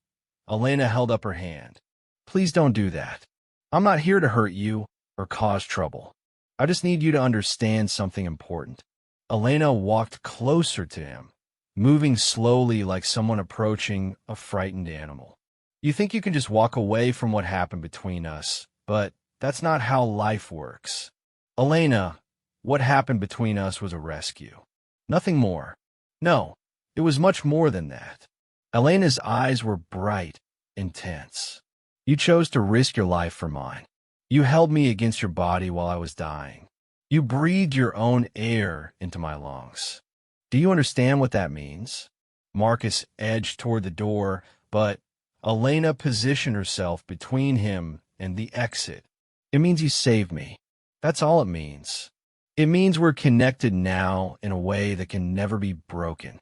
Elena held up her hand. Please don't do that. I'm not here to hurt you or cause trouble. I just need you to understand something important. Elena walked closer to him, moving slowly like someone approaching a frightened animal. You think you can just walk away from what happened between us, but that's not how life works. Elena, what happened between us was a rescue. Nothing more. No, it was much more than that. Elena's eyes were bright, intense. You chose to risk your life for mine. You held me against your body while I was dying. You breathed your own air into my lungs. Do you understand what that means? Marcus edged toward the door, but Elena positioned herself between him and the exit. It means you saved me. That's all it means. It means we're connected now in a way that can never be broken.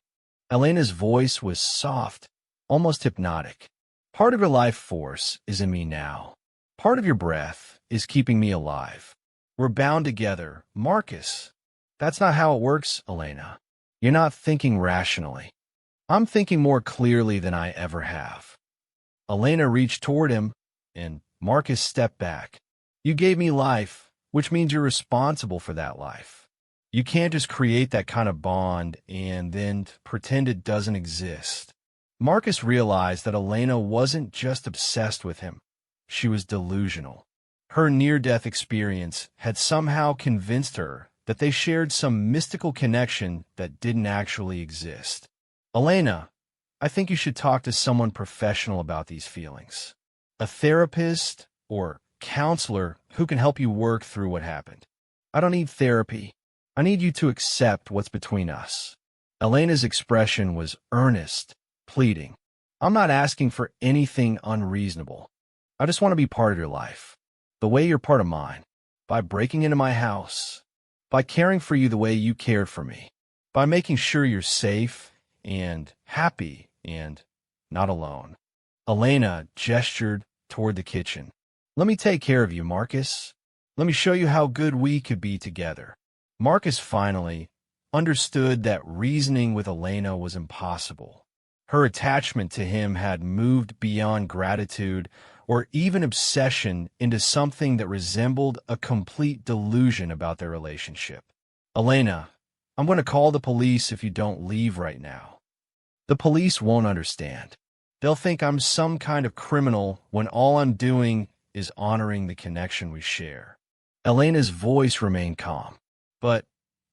Elena's voice was soft, almost hypnotic. Part of your life force is in me now. Part of your breath is keeping me alive. We're bound together, Marcus. That's not how it works, Elena. You're not thinking rationally. I'm thinking more clearly than I ever have. Elena reached toward him, and Marcus stepped back. You gave me life, which means you're responsible for that life. You can't just create that kind of bond and then pretend it doesn't exist. Marcus realized that Elena wasn't just obsessed with him. She was delusional. Her near-death experience had somehow convinced her that they shared some mystical connection that didn't actually exist. Elena, I think you should talk to someone professional about these feelings. A therapist or counselor who can help you work through what happened. I don't need therapy. I need you to accept what's between us. Elena's expression was earnest, pleading. I'm not asking for anything unreasonable. I just want to be part of your life, the way you're part of mine, by breaking into my house, by caring for you the way you cared for me, by making sure you're safe and happy and not alone. Elena gestured toward the kitchen. Let me take care of you, Marcus. Let me show you how good we could be together. Marcus finally understood that reasoning with Elena was impossible. Her attachment to him had moved beyond gratitude or even obsession into something that resembled a complete delusion about their relationship. Elena, I'm going to call the police if you don't leave right now. The police won't understand. They'll think I'm some kind of criminal when all I'm doing is honoring the connection we share. Elena's voice remained calm. But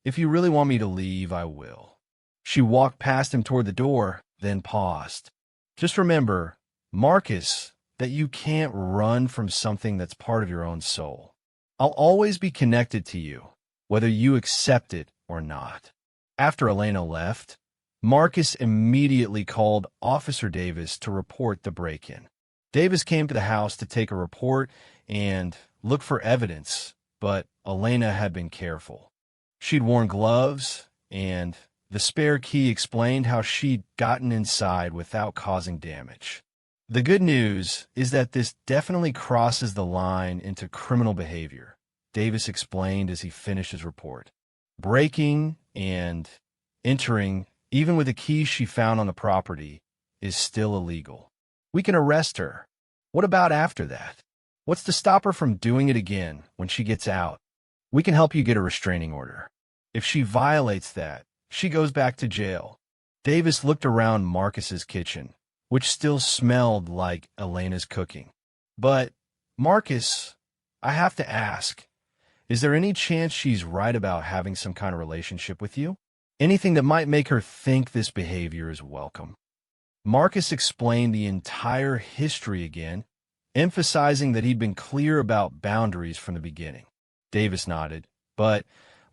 if you really want me to leave, I will. She walked past him toward the door, then paused. Just remember, Marcus, that you can't run from something that's part of your own soul. I'll always be connected to you, whether you accept it or not. After Elena left, Marcus immediately called Officer Davis to report the break-in. Davis came to the house to take a report and look for evidence, but Elena had been careful. She'd worn gloves, and the spare key explained how she'd gotten inside without causing damage. The good news is that this definitely crosses the line into criminal behavior, Davis explained as he finished his report. Breaking and entering, even with the keys she found on the property, is still illegal. We can arrest her. What about after that? What's to stop her from doing it again when she gets out? We can help you get a restraining order. If she violates that, she goes back to jail. Davis looked around Marcus's kitchen, which still smelled like Elena's cooking. But, Marcus, I have to ask, is there any chance she's right about having some kind of relationship with you? Anything that might make her think this behavior is welcome? Marcus explained the entire history again, emphasizing that he'd been clear about boundaries from the beginning. Davis nodded, but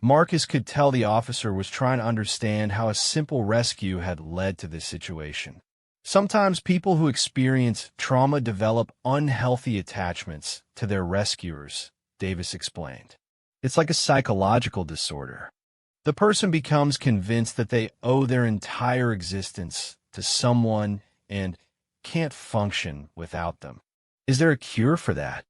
Marcus could tell the officer was trying to understand how a simple rescue had led to this situation. Sometimes people who experience trauma develop unhealthy attachments to their rescuers, Davis explained. It's like a psychological disorder. The person becomes convinced that they owe their entire existence to someone and can't function without them. Is there a cure for that?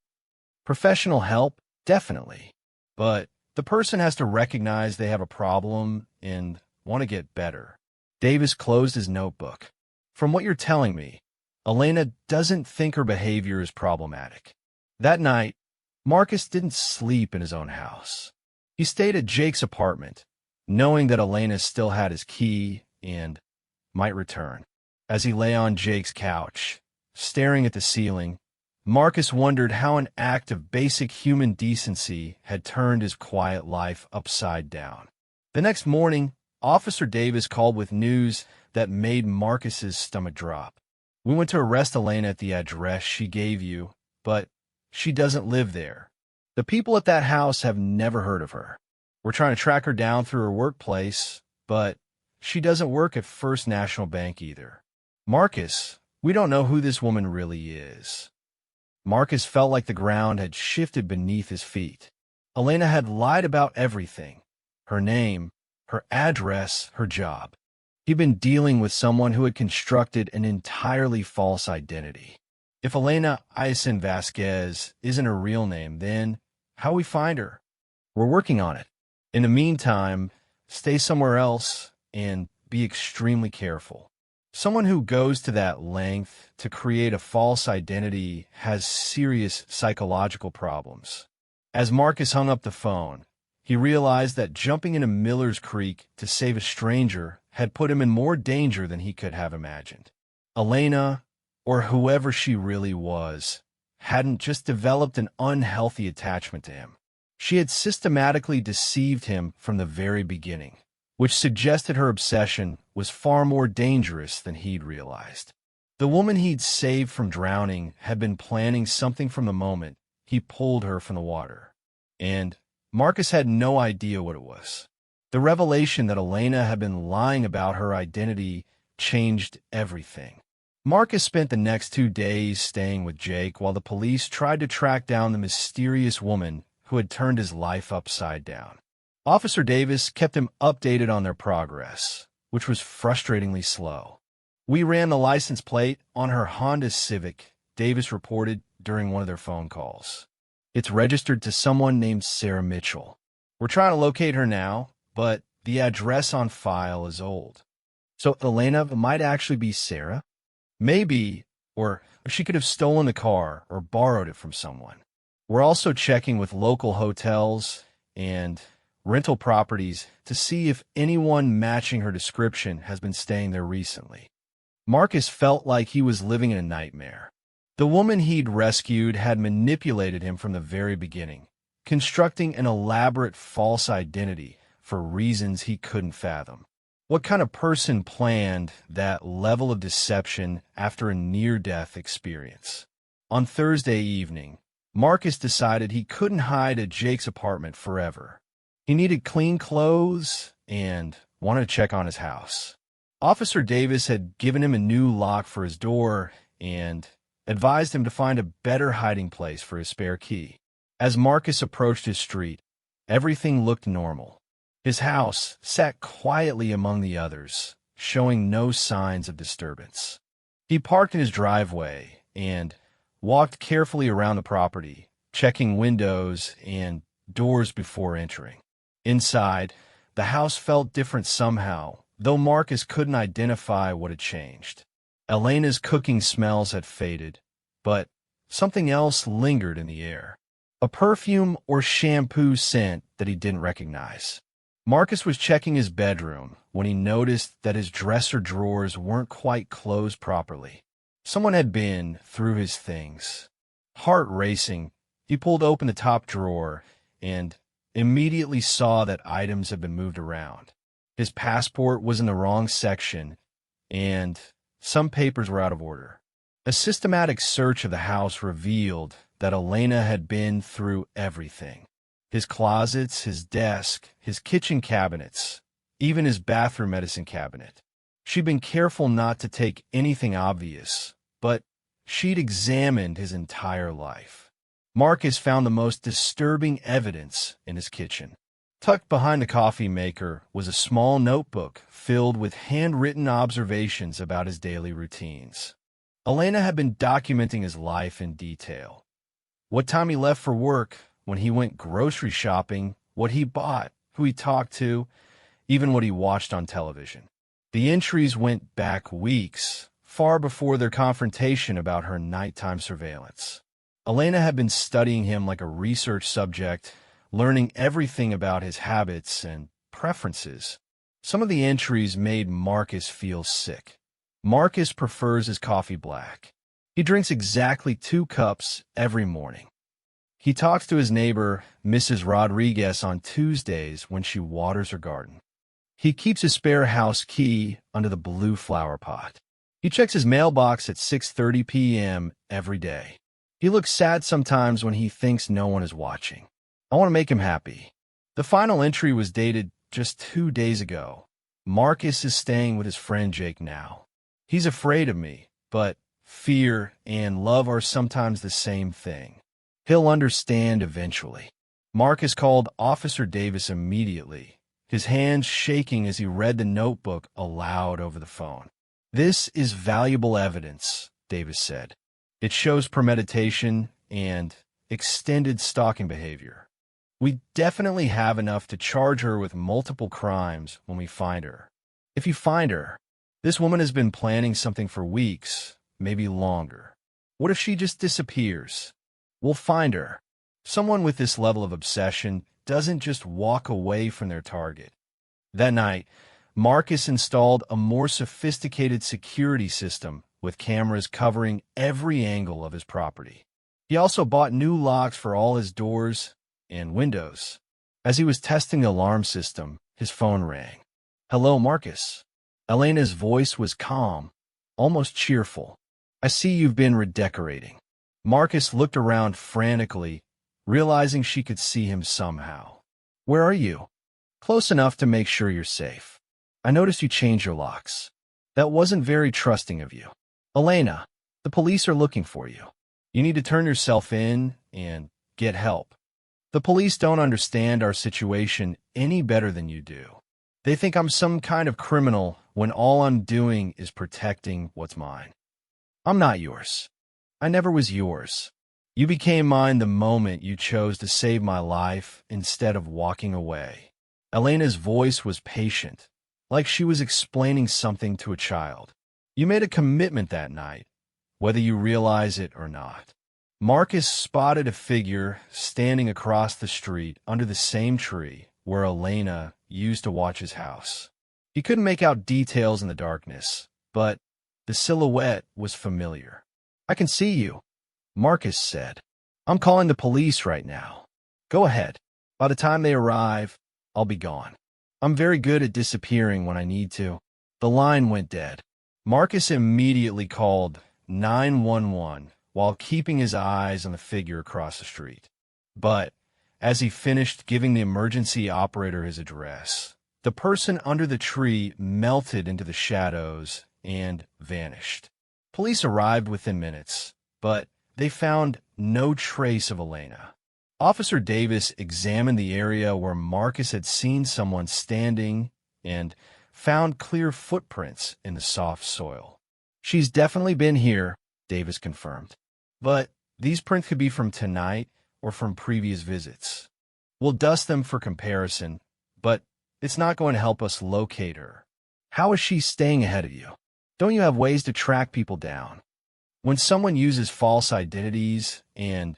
Professional help? Definitely. But the person has to recognize they have a problem and want to get better. Davis closed his notebook. From what you're telling me, Elena doesn't think her behavior is problematic. That night, Marcus didn't sleep in his own house. He stayed at Jake's apartment, knowing that Elena still had his key and might return. As he lay on Jake's couch, staring at the ceiling, Marcus wondered how an act of basic human decency had turned his quiet life upside down. The next morning, Officer Davis called with news that made Marcus's stomach drop. "We went to arrest Elena at the address she gave you, but she doesn't live there. The people at that house have never heard of her. We're trying to track her down through her workplace, but she doesn't work at First National Bank either. Marcus, we don't know who this woman really is." Marcus felt like the ground had shifted beneath his feet. Elena had lied about everything: her name, her address, her job. He'd been dealing with someone who had constructed an entirely false identity. If Elena Aysen Vasquez isn't her real name, then how we find her? We're working on it. In the meantime, stay somewhere else and be extremely careful. Someone who goes to that length to create a false identity has serious psychological problems. As Marcus hung up the phone, he realized that jumping into Miller's Creek to save a stranger had put him in more danger than he could have imagined. Elena, or whoever she really was, hadn't just developed an unhealthy attachment to him. She had systematically deceived him from the very beginning, which suggested her obsession was far more dangerous than he'd realized. The woman he'd saved from drowning had been planning something from the moment he pulled her from the water, and Marcus had no idea what it was. The revelation that Elena had been lying about her identity changed everything. Marcus spent the next 2 days staying with Jake while the police tried to track down the mysterious woman who had turned his life upside down. Officer Davis kept him updated on their progress, which was frustratingly slow. "We ran the license plate on her Honda Civic," Davis reported during one of their phone calls. "It's registered to someone named Sarah Mitchell. We're trying to locate her now, but the address on file is old." So Elena might actually be Sarah? Maybe, or she could have stolen the car or borrowed it from someone. We're also checking with local hotels and rental properties to see if anyone matching her description has been staying there recently. Marcus felt like he was living in a nightmare. The woman he'd rescued had manipulated him from the very beginning, constructing an elaborate false identity for reasons he couldn't fathom. What kind of person planned that level of deception after a near-death experience? On Thursday evening, Marcus decided he couldn't hide at Jake's apartment forever. He needed clean clothes and wanted to check on his house. Officer Davis had given him a new lock for his door and advised him to find a better hiding place for his spare key. As Marcus approached his street, everything looked normal. His house sat quietly among the others, showing no signs of disturbance. He parked in his driveway and walked carefully around the property, checking windows and doors before entering. Inside, the house felt different somehow, though Marcus couldn't identify what had changed. Elena's cooking smells had faded, but something else lingered in the air. A perfume or shampoo scent that he didn't recognize. Marcus was checking his bedroom when he noticed that his dresser drawers weren't quite closed properly. Someone had been through his things. Heart racing, he pulled open the top drawer and immediately saw that items had been moved around. His passport was in the wrong section, and some papers were out of order. A systematic search of the house revealed that Elena had been through everything. His closets, his desk, his kitchen cabinets, even his bathroom medicine cabinet. She'd been careful not to take anything obvious, but she'd examined his entire life. Marcus found the most disturbing evidence in his kitchen. Tucked behind the coffee maker was a small notebook filled with handwritten observations about his daily routines. Elena had been documenting his life in detail. What time he left for work, when he went grocery shopping, what he bought, who he talked to, even what he watched on television. The entries went back weeks, far before their confrontation about her nighttime surveillance. Elena had been studying him like a research subject, learning everything about his habits and preferences. Some of the entries made Marcus feel sick. Marcus prefers his coffee black. He drinks exactly 2 cups every morning. He talks to his neighbor, Mrs. Rodriguez, on Tuesdays when she waters her garden. He keeps his spare house key under the blue flower pot. He checks his mailbox at 6:30 p.m. every day. He looks sad sometimes when he thinks no one is watching. I want to make him happy. The final entry was dated just 2 days ago. Marcus is staying with his friend Jake now. He's afraid of me, but fear and love are sometimes the same thing. He'll understand eventually. Marcus called Officer Davis immediately, his hands shaking as he read the notebook aloud over the phone. "This is valuable evidence," Davis said. "It shows premeditation and extended stalking behavior. We definitely have enough to charge her with multiple crimes when we find her. If you find her, this woman has been planning something for weeks, maybe longer. What if she just disappears? We'll find her. Someone with this level of obsession doesn't just walk away from their target." That night, Marcus installed a more sophisticated security system with cameras covering every angle of his property. He also bought new locks for all his doors and windows. As he was testing the alarm system, his phone rang. "Hello, Marcus." Elena's voice was calm, almost cheerful. "I see you've been redecorating." Marcus looked around frantically, realizing she could see him somehow. "Where are you?" "Close enough to make sure you're safe. I noticed you changed your locks. That wasn't very trusting of you." "Elena, the police are looking for you. You need to turn yourself in and get help. The police don't understand our situation any better than you do. They think I'm some kind of criminal when all I'm doing is protecting what's mine. I'm not yours. I never was yours. You became mine the moment you chose to save my life instead of walking away." Elena's voice was patient, like she was explaining something to a child. "You made a commitment that night, whether you realize it or not." Marcus spotted a figure standing across the street under the same tree where Elena used to watch his house. He couldn't make out details in the darkness, but the silhouette was familiar. "I can see you," Marcus said. "I'm calling the police right now. Go ahead. By the time they arrive, I'll be gone. I'm very good at disappearing when I need to." The line went dead. Marcus immediately called 911 while keeping his eyes on the figure across the street. But as he finished giving the emergency operator his address, the person under the tree melted into the shadows and vanished. Police arrived within minutes, but they found no trace of Elena. Officer Davis examined the area where Marcus had seen someone standing and found clear footprints in the soft soil. "She's definitely been here," Davis confirmed. "But these prints could be from tonight or from previous visits. We'll dust them for comparison, but it's not going to help us locate her. How is she staying ahead of you? Don't you have ways to track people down? When someone uses false identities and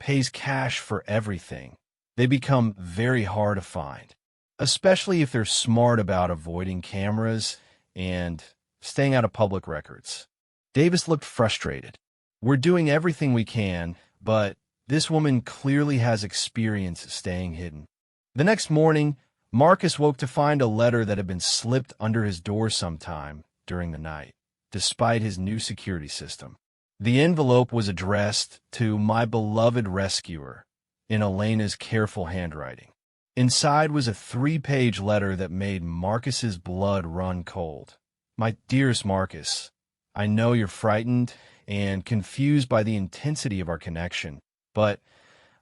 pays cash for everything, they become very hard to find, especially if they're smart about avoiding cameras and staying out of public records." Davis looked frustrated. "We're doing everything we can, but this woman clearly has experience staying hidden." The next morning, Marcus woke to find a letter that had been slipped under his door sometime during the night, despite his new security system. The envelope was addressed to "My beloved rescuer" in Elena's careful handwriting. Inside was a 3-page letter that made Marcus's blood run cold. "My dearest Marcus, I know you're frightened and confused by the intensity of our connection, but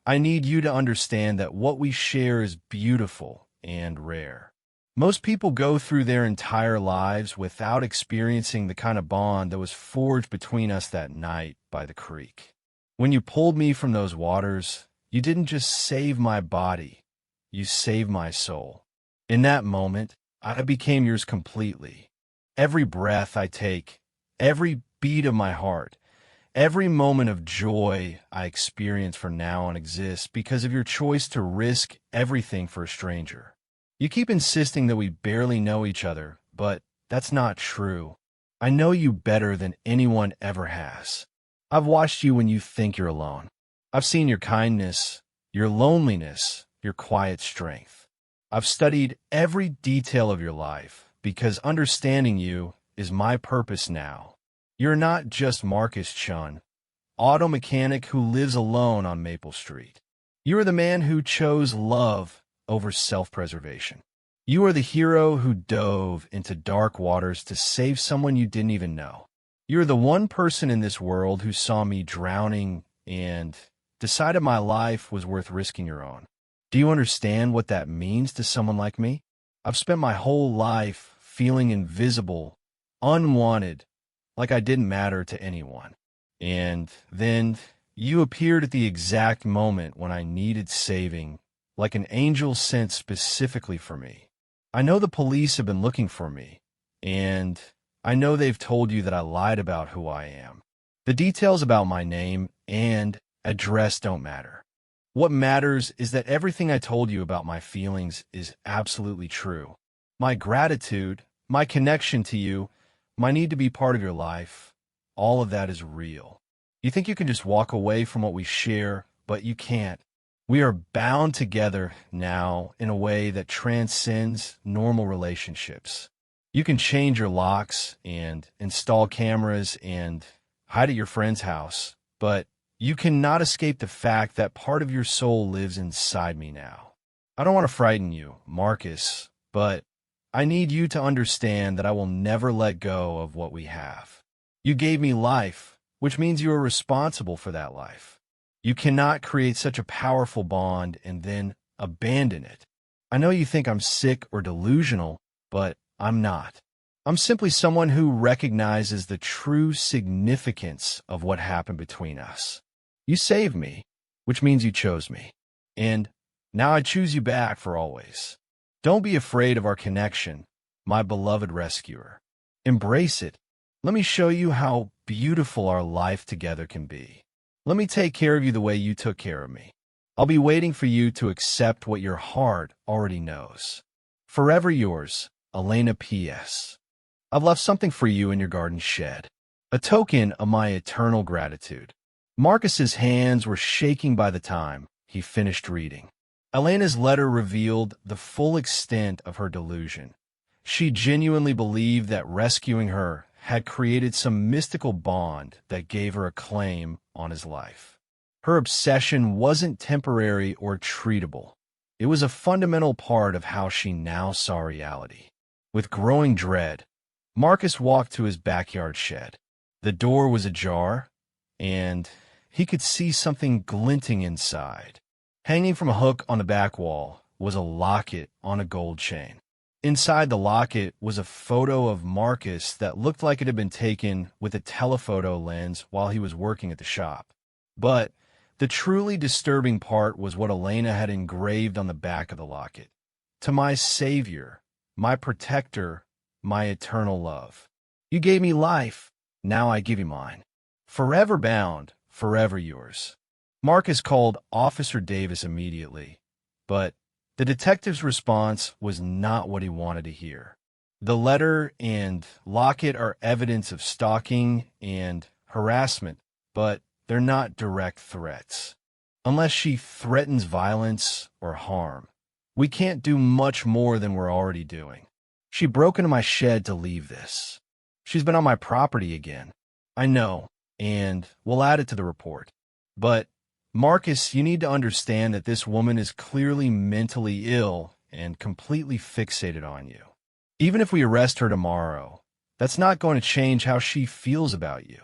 I need you to understand that what we share is beautiful and rare. Most people go through their entire lives without experiencing the kind of bond that was forged between us that night by the creek. When you pulled me from those waters, you didn't just save my body, you saved my soul. In that moment, I became yours completely. Every breath I take, every beat of my heart, every moment of joy I experience from now on exists because of your choice to risk everything for a stranger. You keep insisting that we barely know each other, but that's not true. I know you better than anyone ever has. I've watched you when you think you're alone. I've seen your kindness, your loneliness, your quiet strength. I've studied every detail of your life because understanding you is my purpose now. You're not just Marcus Chun, auto mechanic who lives alone on Maple Street. You are the man who chose love over self-preservation. You are the hero who dove into dark waters to save someone you didn't even know. You're the one person in this world who saw me drowning and decided my life was worth risking your own. Do you understand what that means to someone like me? I've spent my whole life feeling invisible, unwanted, like I didn't matter to anyone. And then you appeared at the exact moment when I needed saving, like an angel sent specifically for me. I know the police have been looking for me, and I know they've told you that I lied about who I am. The details about my name and address don't matter. What matters is that everything I told you about my feelings is absolutely true. My gratitude, my connection to you, my need to be part of your life, all of that is real. You think you can just walk away from what we share, but you can't. We are bound together now in a way that transcends normal relationships. You can change your locks and install cameras and hide at your friend's house, but you cannot escape the fact that part of your soul lives inside me now. I don't want to frighten you, Marcus, but I need you to understand that I will never let go of what we have. You gave me life, which means you are responsible for that life. You cannot create such a powerful bond and then abandon it. I know you think I'm sick or delusional, but I'm not. I'm simply someone who recognizes the true significance of what happened between us. You saved me, which means you chose me. And now I choose you back for always. Don't be afraid of our connection, my beloved rescuer. Embrace it. Let me show you how beautiful our life together can be. Let me take care of you the way you took care of me. I'll be waiting for you to accept what your heart already knows. Forever yours, Elena P.S. I've left something for you in your garden shed, a token of my eternal gratitude. Marcus's hands were shaking by the time he finished reading. Elena's letter revealed the full extent of her delusion. She genuinely believed that rescuing her had created some mystical bond that gave her a claim on his life. Her obsession wasn't temporary or treatable. It was a fundamental part of how she now saw reality. With growing dread, Marcus walked to his backyard shed. The door was ajar, and he could see something glinting inside. Hanging from a hook on the back wall was a locket on a gold chain. Inside the locket was a photo of Marcus that looked like it had been taken with a telephoto lens while he was working at the shop. But the truly disturbing part was what Elena had engraved on the back of the locket. To my savior, my protector, my eternal love. You gave me life, now I give you mine. Forever bound, forever yours. Marcus called Officer Davis immediately, but the detective's response was not what he wanted to hear. The letter and locket are evidence of stalking and harassment, but they're not direct threats. Unless she threatens violence or harm, we can't do much more than we're already doing. She broke into my shed to leave this. She's been on my property again. I know, and we'll add it to the report. But Marcus, you need to understand that this woman is clearly mentally ill and completely fixated on you. Even if we arrest her tomorrow, that's not going to change how she feels about you.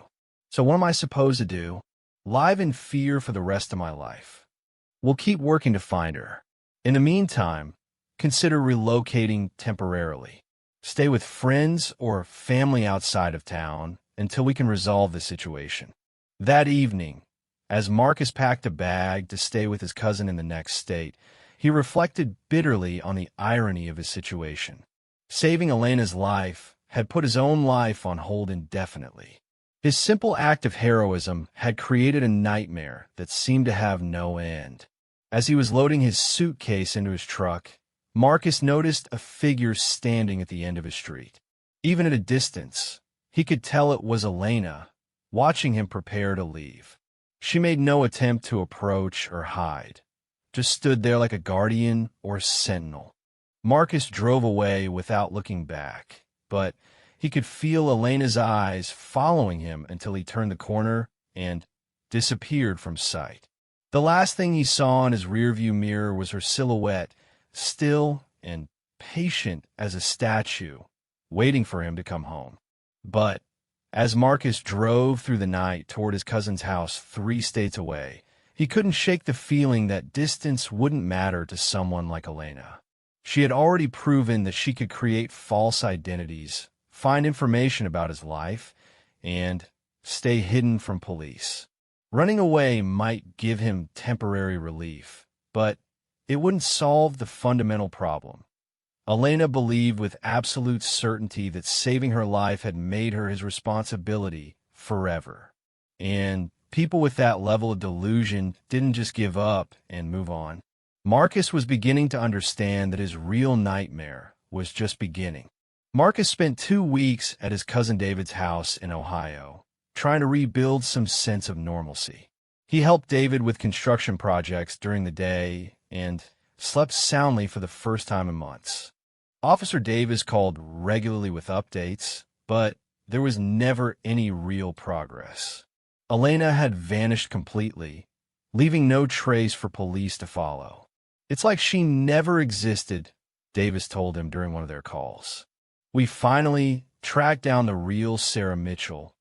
So what am I supposed to do? Live in fear for the rest of my life. We'll keep working to find her. In the meantime, consider relocating temporarily. Stay with friends or family outside of town until we can resolve the situation. That evening, as Marcus packed a bag to stay with his cousin in the next state, he reflected bitterly on the irony of his situation. Saving Elena's life had put his own life on hold indefinitely. His simple act of heroism had created a nightmare that seemed to have no end. As he was loading his suitcase into his truck, Marcus noticed a figure standing at the end of his street. Even at a distance, he could tell it was Elena, watching him prepare to leave. She made no attempt to approach or hide, just stood there like a guardian or sentinel. Marcus drove away without looking back, but he could feel Elena's eyes following him until he turned the corner and disappeared from sight. The last thing he saw in his rearview mirror was her silhouette, still and patient as a statue, waiting for him to come home. But as Marcus drove through the night toward his cousin's house 3 states away, he couldn't shake the feeling that distance wouldn't matter to someone like Elena. She had already proven that she could create false identities, find information about his life, and stay hidden from police. Running away might give him temporary relief, but it wouldn't solve the fundamental problem. Elena believed with absolute certainty that saving her life had made her his responsibility forever. And people with that level of delusion didn't just give up and move on. Marcus was beginning to understand that his real nightmare was just beginning. Marcus spent 2 weeks at his cousin David's house in Ohio, trying to rebuild some sense of normalcy. He helped David with construction projects during the day and slept soundly for the first time in months. Officer Davis called regularly with updates, but there was never any real progress. Elena had vanished completely, leaving no trace for police to follow. "It's like she never existed," Davis told him during one of their calls. "We finally tracked down the real Sarah Mitchell,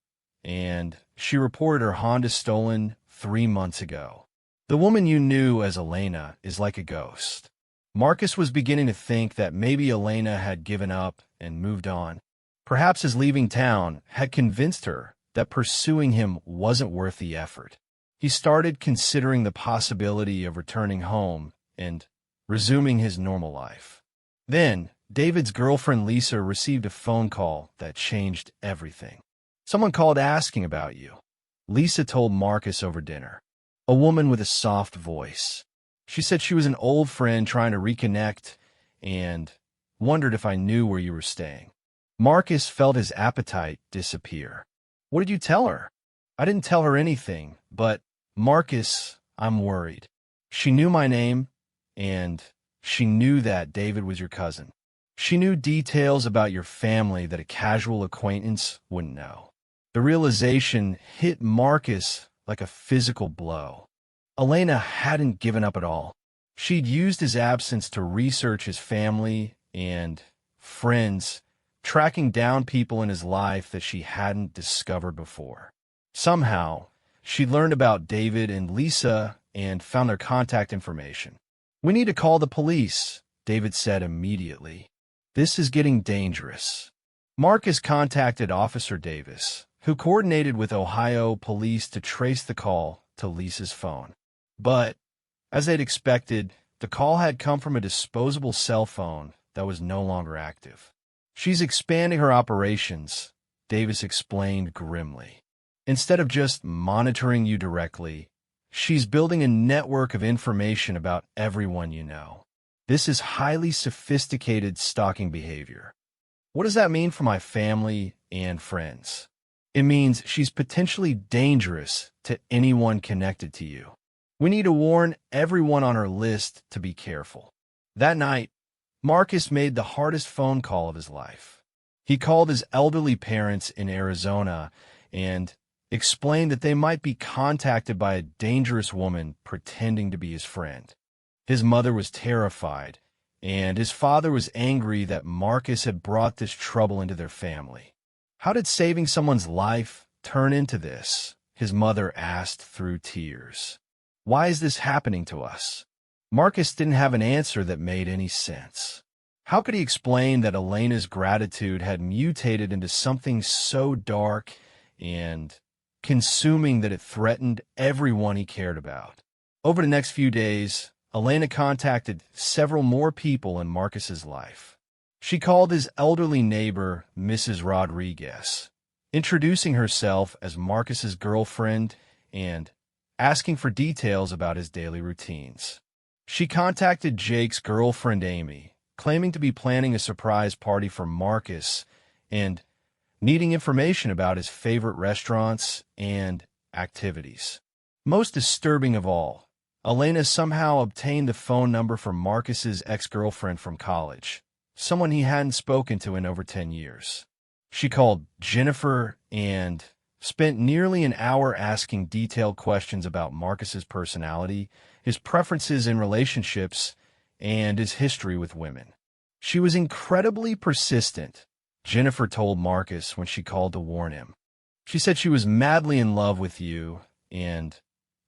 and she reported her Honda stolen 3 months ago. The woman you knew as Elena is like a ghost." Marcus was beginning to think that maybe Elena had given up and moved on. Perhaps his leaving town had convinced her that pursuing him wasn't worth the effort. He started considering the possibility of returning home and resuming his normal life. Then, David's girlfriend Lisa received a phone call that changed everything. "Someone called asking about you," Lisa told Marcus over dinner. A woman with a soft voice. She said she was an old friend trying to reconnect and wondered if I knew where you were staying. Marcus felt his appetite disappear. "What did you tell her?" "I didn't tell her anything, but Marcus, I'm worried. She knew my name, and she knew that David was your cousin. She knew details about your family that a casual acquaintance wouldn't know." The realization hit Marcus like a physical blow. Elena hadn't given up at all. She'd used his absence to research his family and friends, tracking down people in his life that she hadn't discovered before. Somehow, she learned about David and Lisa and found their contact information. "We need to call the police," David said immediately. "This is getting dangerous." Marcus contacted Officer Davis, who coordinated with Ohio police to trace the call to Lisa's phone. But, as they'd expected, the call had come from a disposable cell phone that was no longer active. "She's expanding her operations," Davis explained grimly. "Instead of just monitoring you directly, she's building a network of information about everyone you know. This is highly sophisticated stalking behavior." "What does that mean for my family and friends?" "It means she's potentially dangerous to anyone connected to you. We need to warn everyone on our list to be careful." That night, Marcus made the hardest phone call of his life. He called his elderly parents in Arizona and explained that they might be contacted by a dangerous woman pretending to be his friend. His mother was terrified, and his father was angry that Marcus had brought this trouble into their family. "How did saving someone's life turn into this?" his mother asked through tears. "Why is this happening to us?" Marcus didn't have an answer that made any sense. How could he explain that Elena's gratitude had mutated into something so dark and consuming that it threatened everyone he cared about? Over the next few days, Elena contacted several more people in Marcus's life. She called his elderly neighbor Mrs. Rodriguez, introducing herself as Marcus's girlfriend and asking for details about his daily routines. She contacted Jake's girlfriend Amy, claiming to be planning a surprise party for Marcus and needing information about his favorite restaurants and activities. Most disturbing of all, Elena somehow obtained the phone number for Marcus's ex-girlfriend from college, someone he hadn't spoken to in over 10 years. She called Jennifer and spent nearly an hour asking detailed questions about Marcus's personality, his preferences in relationships, and his history with women. She was incredibly persistent, Jennifer told Marcus when she called to warn him. She said she was madly in love with you and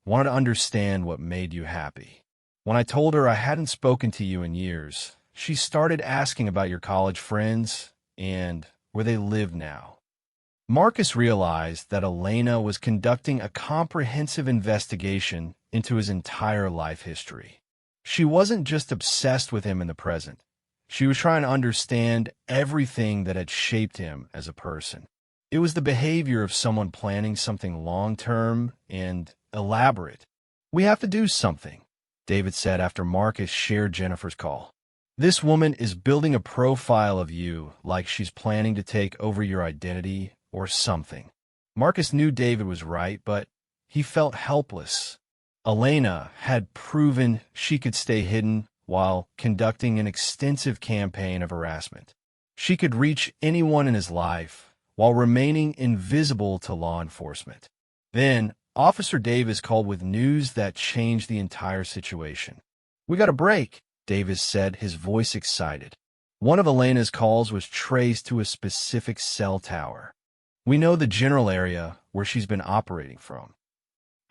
wanted to understand what made you happy. When I told her I hadn't spoken to you in years, she started asking about your college friends and where they live now. Marcus realized that Elena was conducting a comprehensive investigation into his entire life history. She wasn't just obsessed with him in the present. She was trying to understand everything that had shaped him as a person. It was the behavior of someone planning something long-term and elaborate. "We have to do something," David said after Marcus shared Jennifer's call. "This woman is building a profile of you like she's planning to take over your identity or something." Marcus knew David was right, but he felt helpless. Elena had proven she could stay hidden while conducting an extensive campaign of harassment. She could reach anyone in his life while remaining invisible to law enforcement. Then, Officer Davis called with news that changed the entire situation. "We got a break," Davis said, his voice excited. One of Elena's calls was traced to a specific cell tower. "We know the general area where she's been operating from."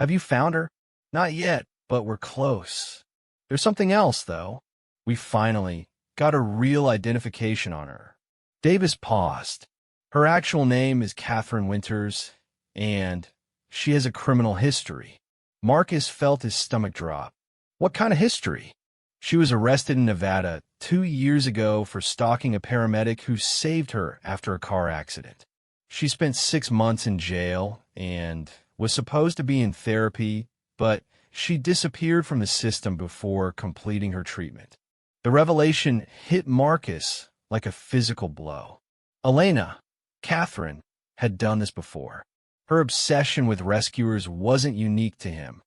"Have you found her?" "Not yet, but we're close." "There's something else, though. We finally got a real identification on her." Davis paused. "Her actual name is Catherine Winters, and she has a criminal history." Marcus felt his stomach drop. "What kind of history?" "She was arrested in Nevada 2 years ago for stalking a paramedic who saved her after a car accident. She spent 6 months in jail and was supposed to be in therapy, but she disappeared from the system before completing her treatment." The revelation hit Marcus like a physical blow. Elena, Catherine, had done this before. Her obsession with rescuers wasn't unique to him.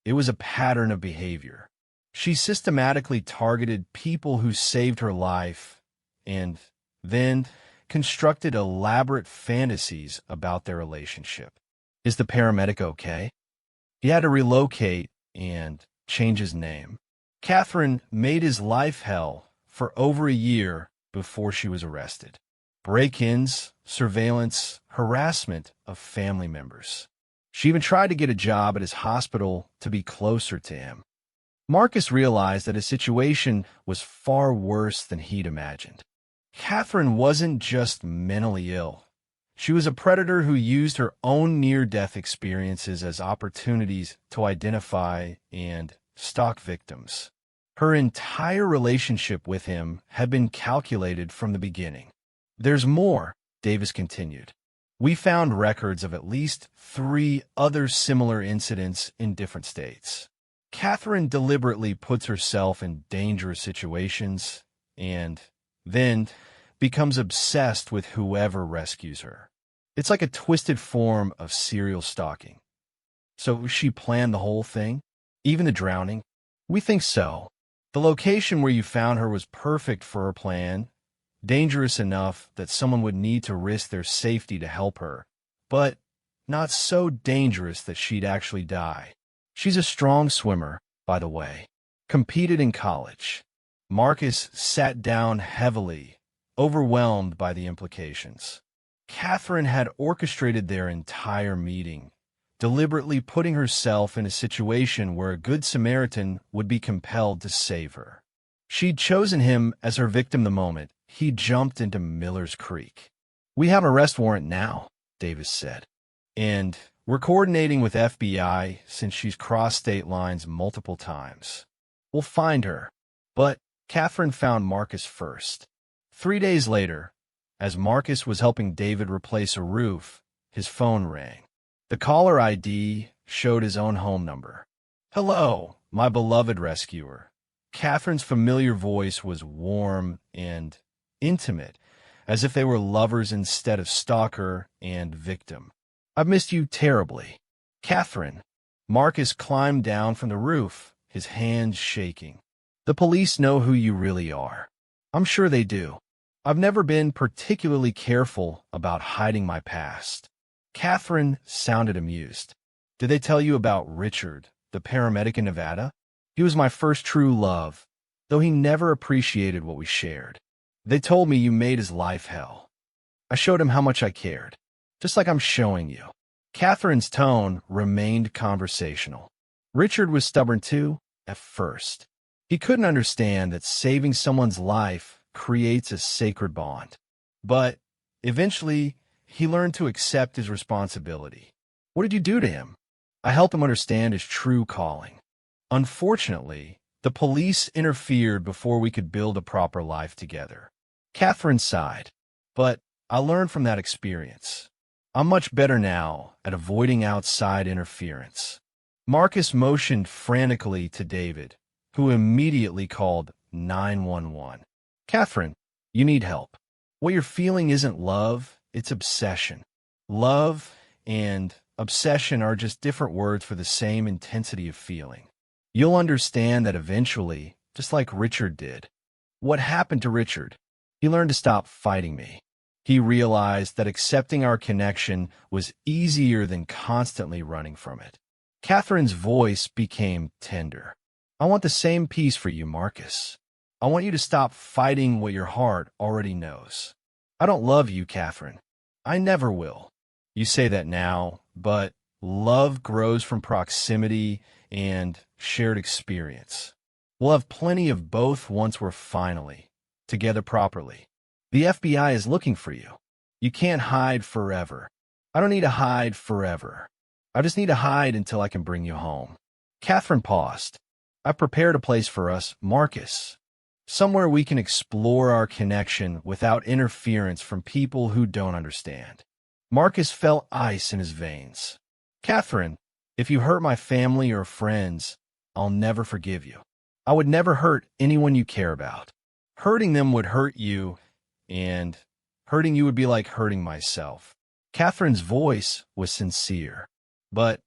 It was a pattern of behavior. She systematically targeted people who saved her life and then constructed elaborate fantasies about their relationship. "Is the paramedic okay?" "He had to relocate and change his name." Catherine made his life hell for over a year before she was arrested. Break-ins, surveillance, harassment of family members. She even tried to get a job at his hospital to be closer to him. Marcus realized that his situation was far worse than he'd imagined. Catherine wasn't just mentally ill. She was a predator who used her own near-death experiences as opportunities to identify and stalk victims. Her entire relationship with him had been calculated from the beginning. "There's more," Davis continued. "We found records of at least 3 other similar incidents in different states. Catherine deliberately puts herself in dangerous situations and then becomes obsessed with whoever rescues her. It's like a twisted form of serial stalking." "So she planned the whole thing? Even the drowning?" "We think so. The location where you found her was perfect for her plan, dangerous enough that someone would need to risk their safety to help her, but not so dangerous that she'd actually die. She's a strong swimmer, by the way. Competed in college." Marcus sat down heavily, overwhelmed by the implications. Catherine had orchestrated their entire meeting, deliberately putting herself in a situation where a good Samaritan would be compelled to save her. She'd chosen him as her victim the moment he jumped into Miller's Creek. "We have an arrest warrant now," Davis said, "and we're coordinating with FBI since she's crossed state lines multiple times. We'll find her." But Catherine found Marcus first. 3 days later, as Marcus was helping David replace a roof, his phone rang. The caller ID showed his own home number. "Hello, my beloved rescuer." Catherine's familiar voice was warm and intimate, as if they were lovers instead of stalker and victim. "I've missed you terribly." "Catherine." Marcus climbed down from the roof, his hands shaking. "The police know who you really are." "I'm sure they do. I've never been particularly careful about hiding my past." Catherine sounded amused. "Did they tell you about Richard, the paramedic in Nevada? He was my first true love, though he never appreciated what we shared. They told me you made his life hell. I showed him how much I cared, just like I'm showing you." Catherine's tone remained conversational. Richard was stubborn too, at first. He couldn't understand that saving someone's life creates a sacred bond. But eventually, he learned to accept his responsibility. "What did you do to him?" "I helped him understand his true calling. Unfortunately, the police interfered before we could build a proper life together." Catherine sighed. "But I learned from that experience. I'm much better now at avoiding outside interference." Marcus motioned frantically to David, who immediately called 911. "Catherine, you need help. What you're feeling isn't love, it's obsession." Love and obsession are just different words for the same intensity of feeling. You'll understand that eventually, just like Richard did. What happened to Richard? He learned to stop fighting me. He realized that accepting our connection was easier than constantly running from it. Catherine's voice became tender. "I want the same peace for you, Marcus. I want you to stop fighting what your heart already knows." "I don't love you, Catherine. I never will." You say that now, but love grows from proximity and shared experience. We'll have plenty of both once we're finally together properly. The FBI is looking for you. You can't hide forever. I don't need to hide forever. I just need to hide until I can bring you home." Catherine paused. "I've prepared a place for us, Marcus. Somewhere we can explore our connection without interference from people who don't understand." Marcus felt ice in his veins. "Catherine, if you hurt my family or friends, I'll never forgive you. I would never hurt anyone you care about. Hurting them would hurt you, and hurting you would be like hurting myself." Catherine's voice was sincere. "But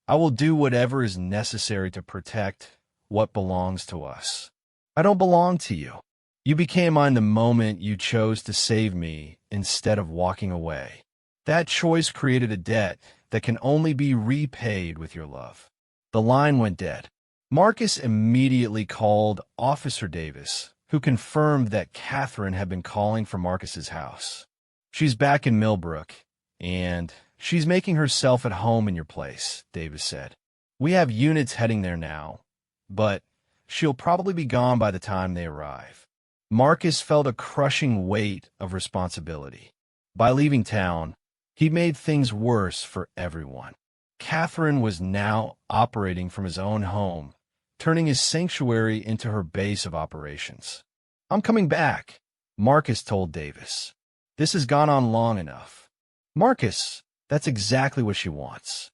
I will do whatever is necessary to protect what belongs to us." "I don't belong to you. You became mine the moment you chose to save me instead of walking away. That choice created a debt that can only be repaid with your love." The line went dead. Marcus immediately called Officer Davis, who confirmed that Catherine had been calling from Marcus's house. "She's back in Millbrook, and she's making herself at home in your place," Davis said. "We have units heading there now, but she'll probably be gone by the time they arrive." Marcus felt a crushing weight of responsibility. By leaving town, he made things worse for everyone. Catherine was now operating from his own home, turning his sanctuary into her base of operations. "I'm coming back," Marcus told Davis. "This has gone on long enough." "Marcus, that's exactly what she wants.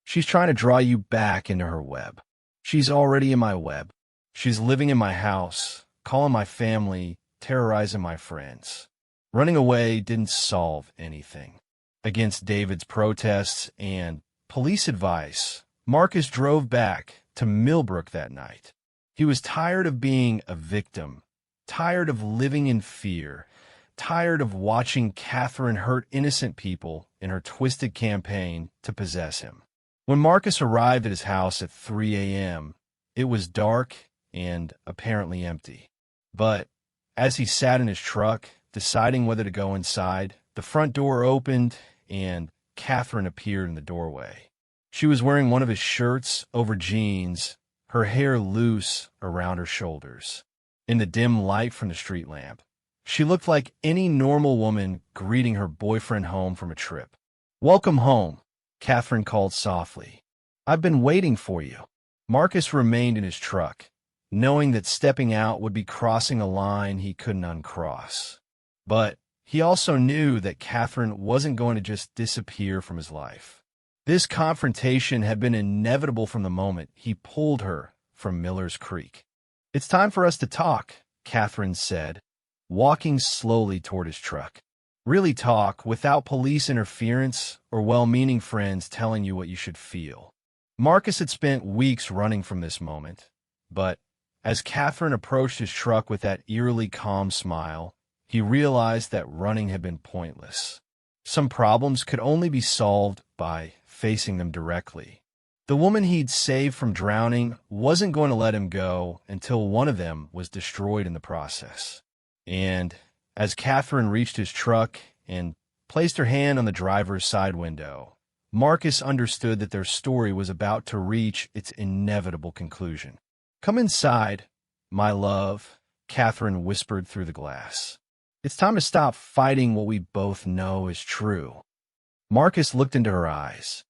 She's trying to draw you back into her web." "She's already in my web. She's living in my house, calling my family, terrorizing my friends." Running away didn't solve anything. Against David's protests and police advice, Marcus drove back to Millbrook that night. He was tired of being a victim, tired of living in fear, tired of watching Catherine hurt innocent people in her twisted campaign to possess him. When Marcus arrived at his house at 3 a.m., it was dark and apparently empty. But as he sat in his truck, deciding whether to go inside, the front door opened and Catherine appeared in the doorway. She was wearing one of his shirts over jeans, her hair loose around her shoulders. In the dim light from the street lamp, she looked like any normal woman greeting her boyfriend home from a trip. "Welcome home," Catherine called softly. "I've been waiting for you." Marcus remained in his truck, knowing that stepping out would be crossing a line he couldn't uncross. But he also knew that Catherine wasn't going to just disappear from his life. This confrontation had been inevitable from the moment he pulled her from Miller's Creek. "It's time for us to talk," Catherine said, walking slowly toward his truck. Really talk without police interference or well-meaning friends telling you what you should feel. Marcus had spent weeks running from this moment, but as Catherine approached his truck with that eerily calm smile, he realized that running had been pointless. Some problems could only be solved by facing them directly. The woman he'd saved from drowning wasn't going to let him go until one of them was destroyed in the process. And as Catherine reached his truck and placed her hand on the driver's side window, Marcus understood that their story was about to reach its inevitable conclusion. "Come inside, my love," Catherine whispered through the glass. "It's time to stop fighting what we both know is true." Marcus looked into her eyes.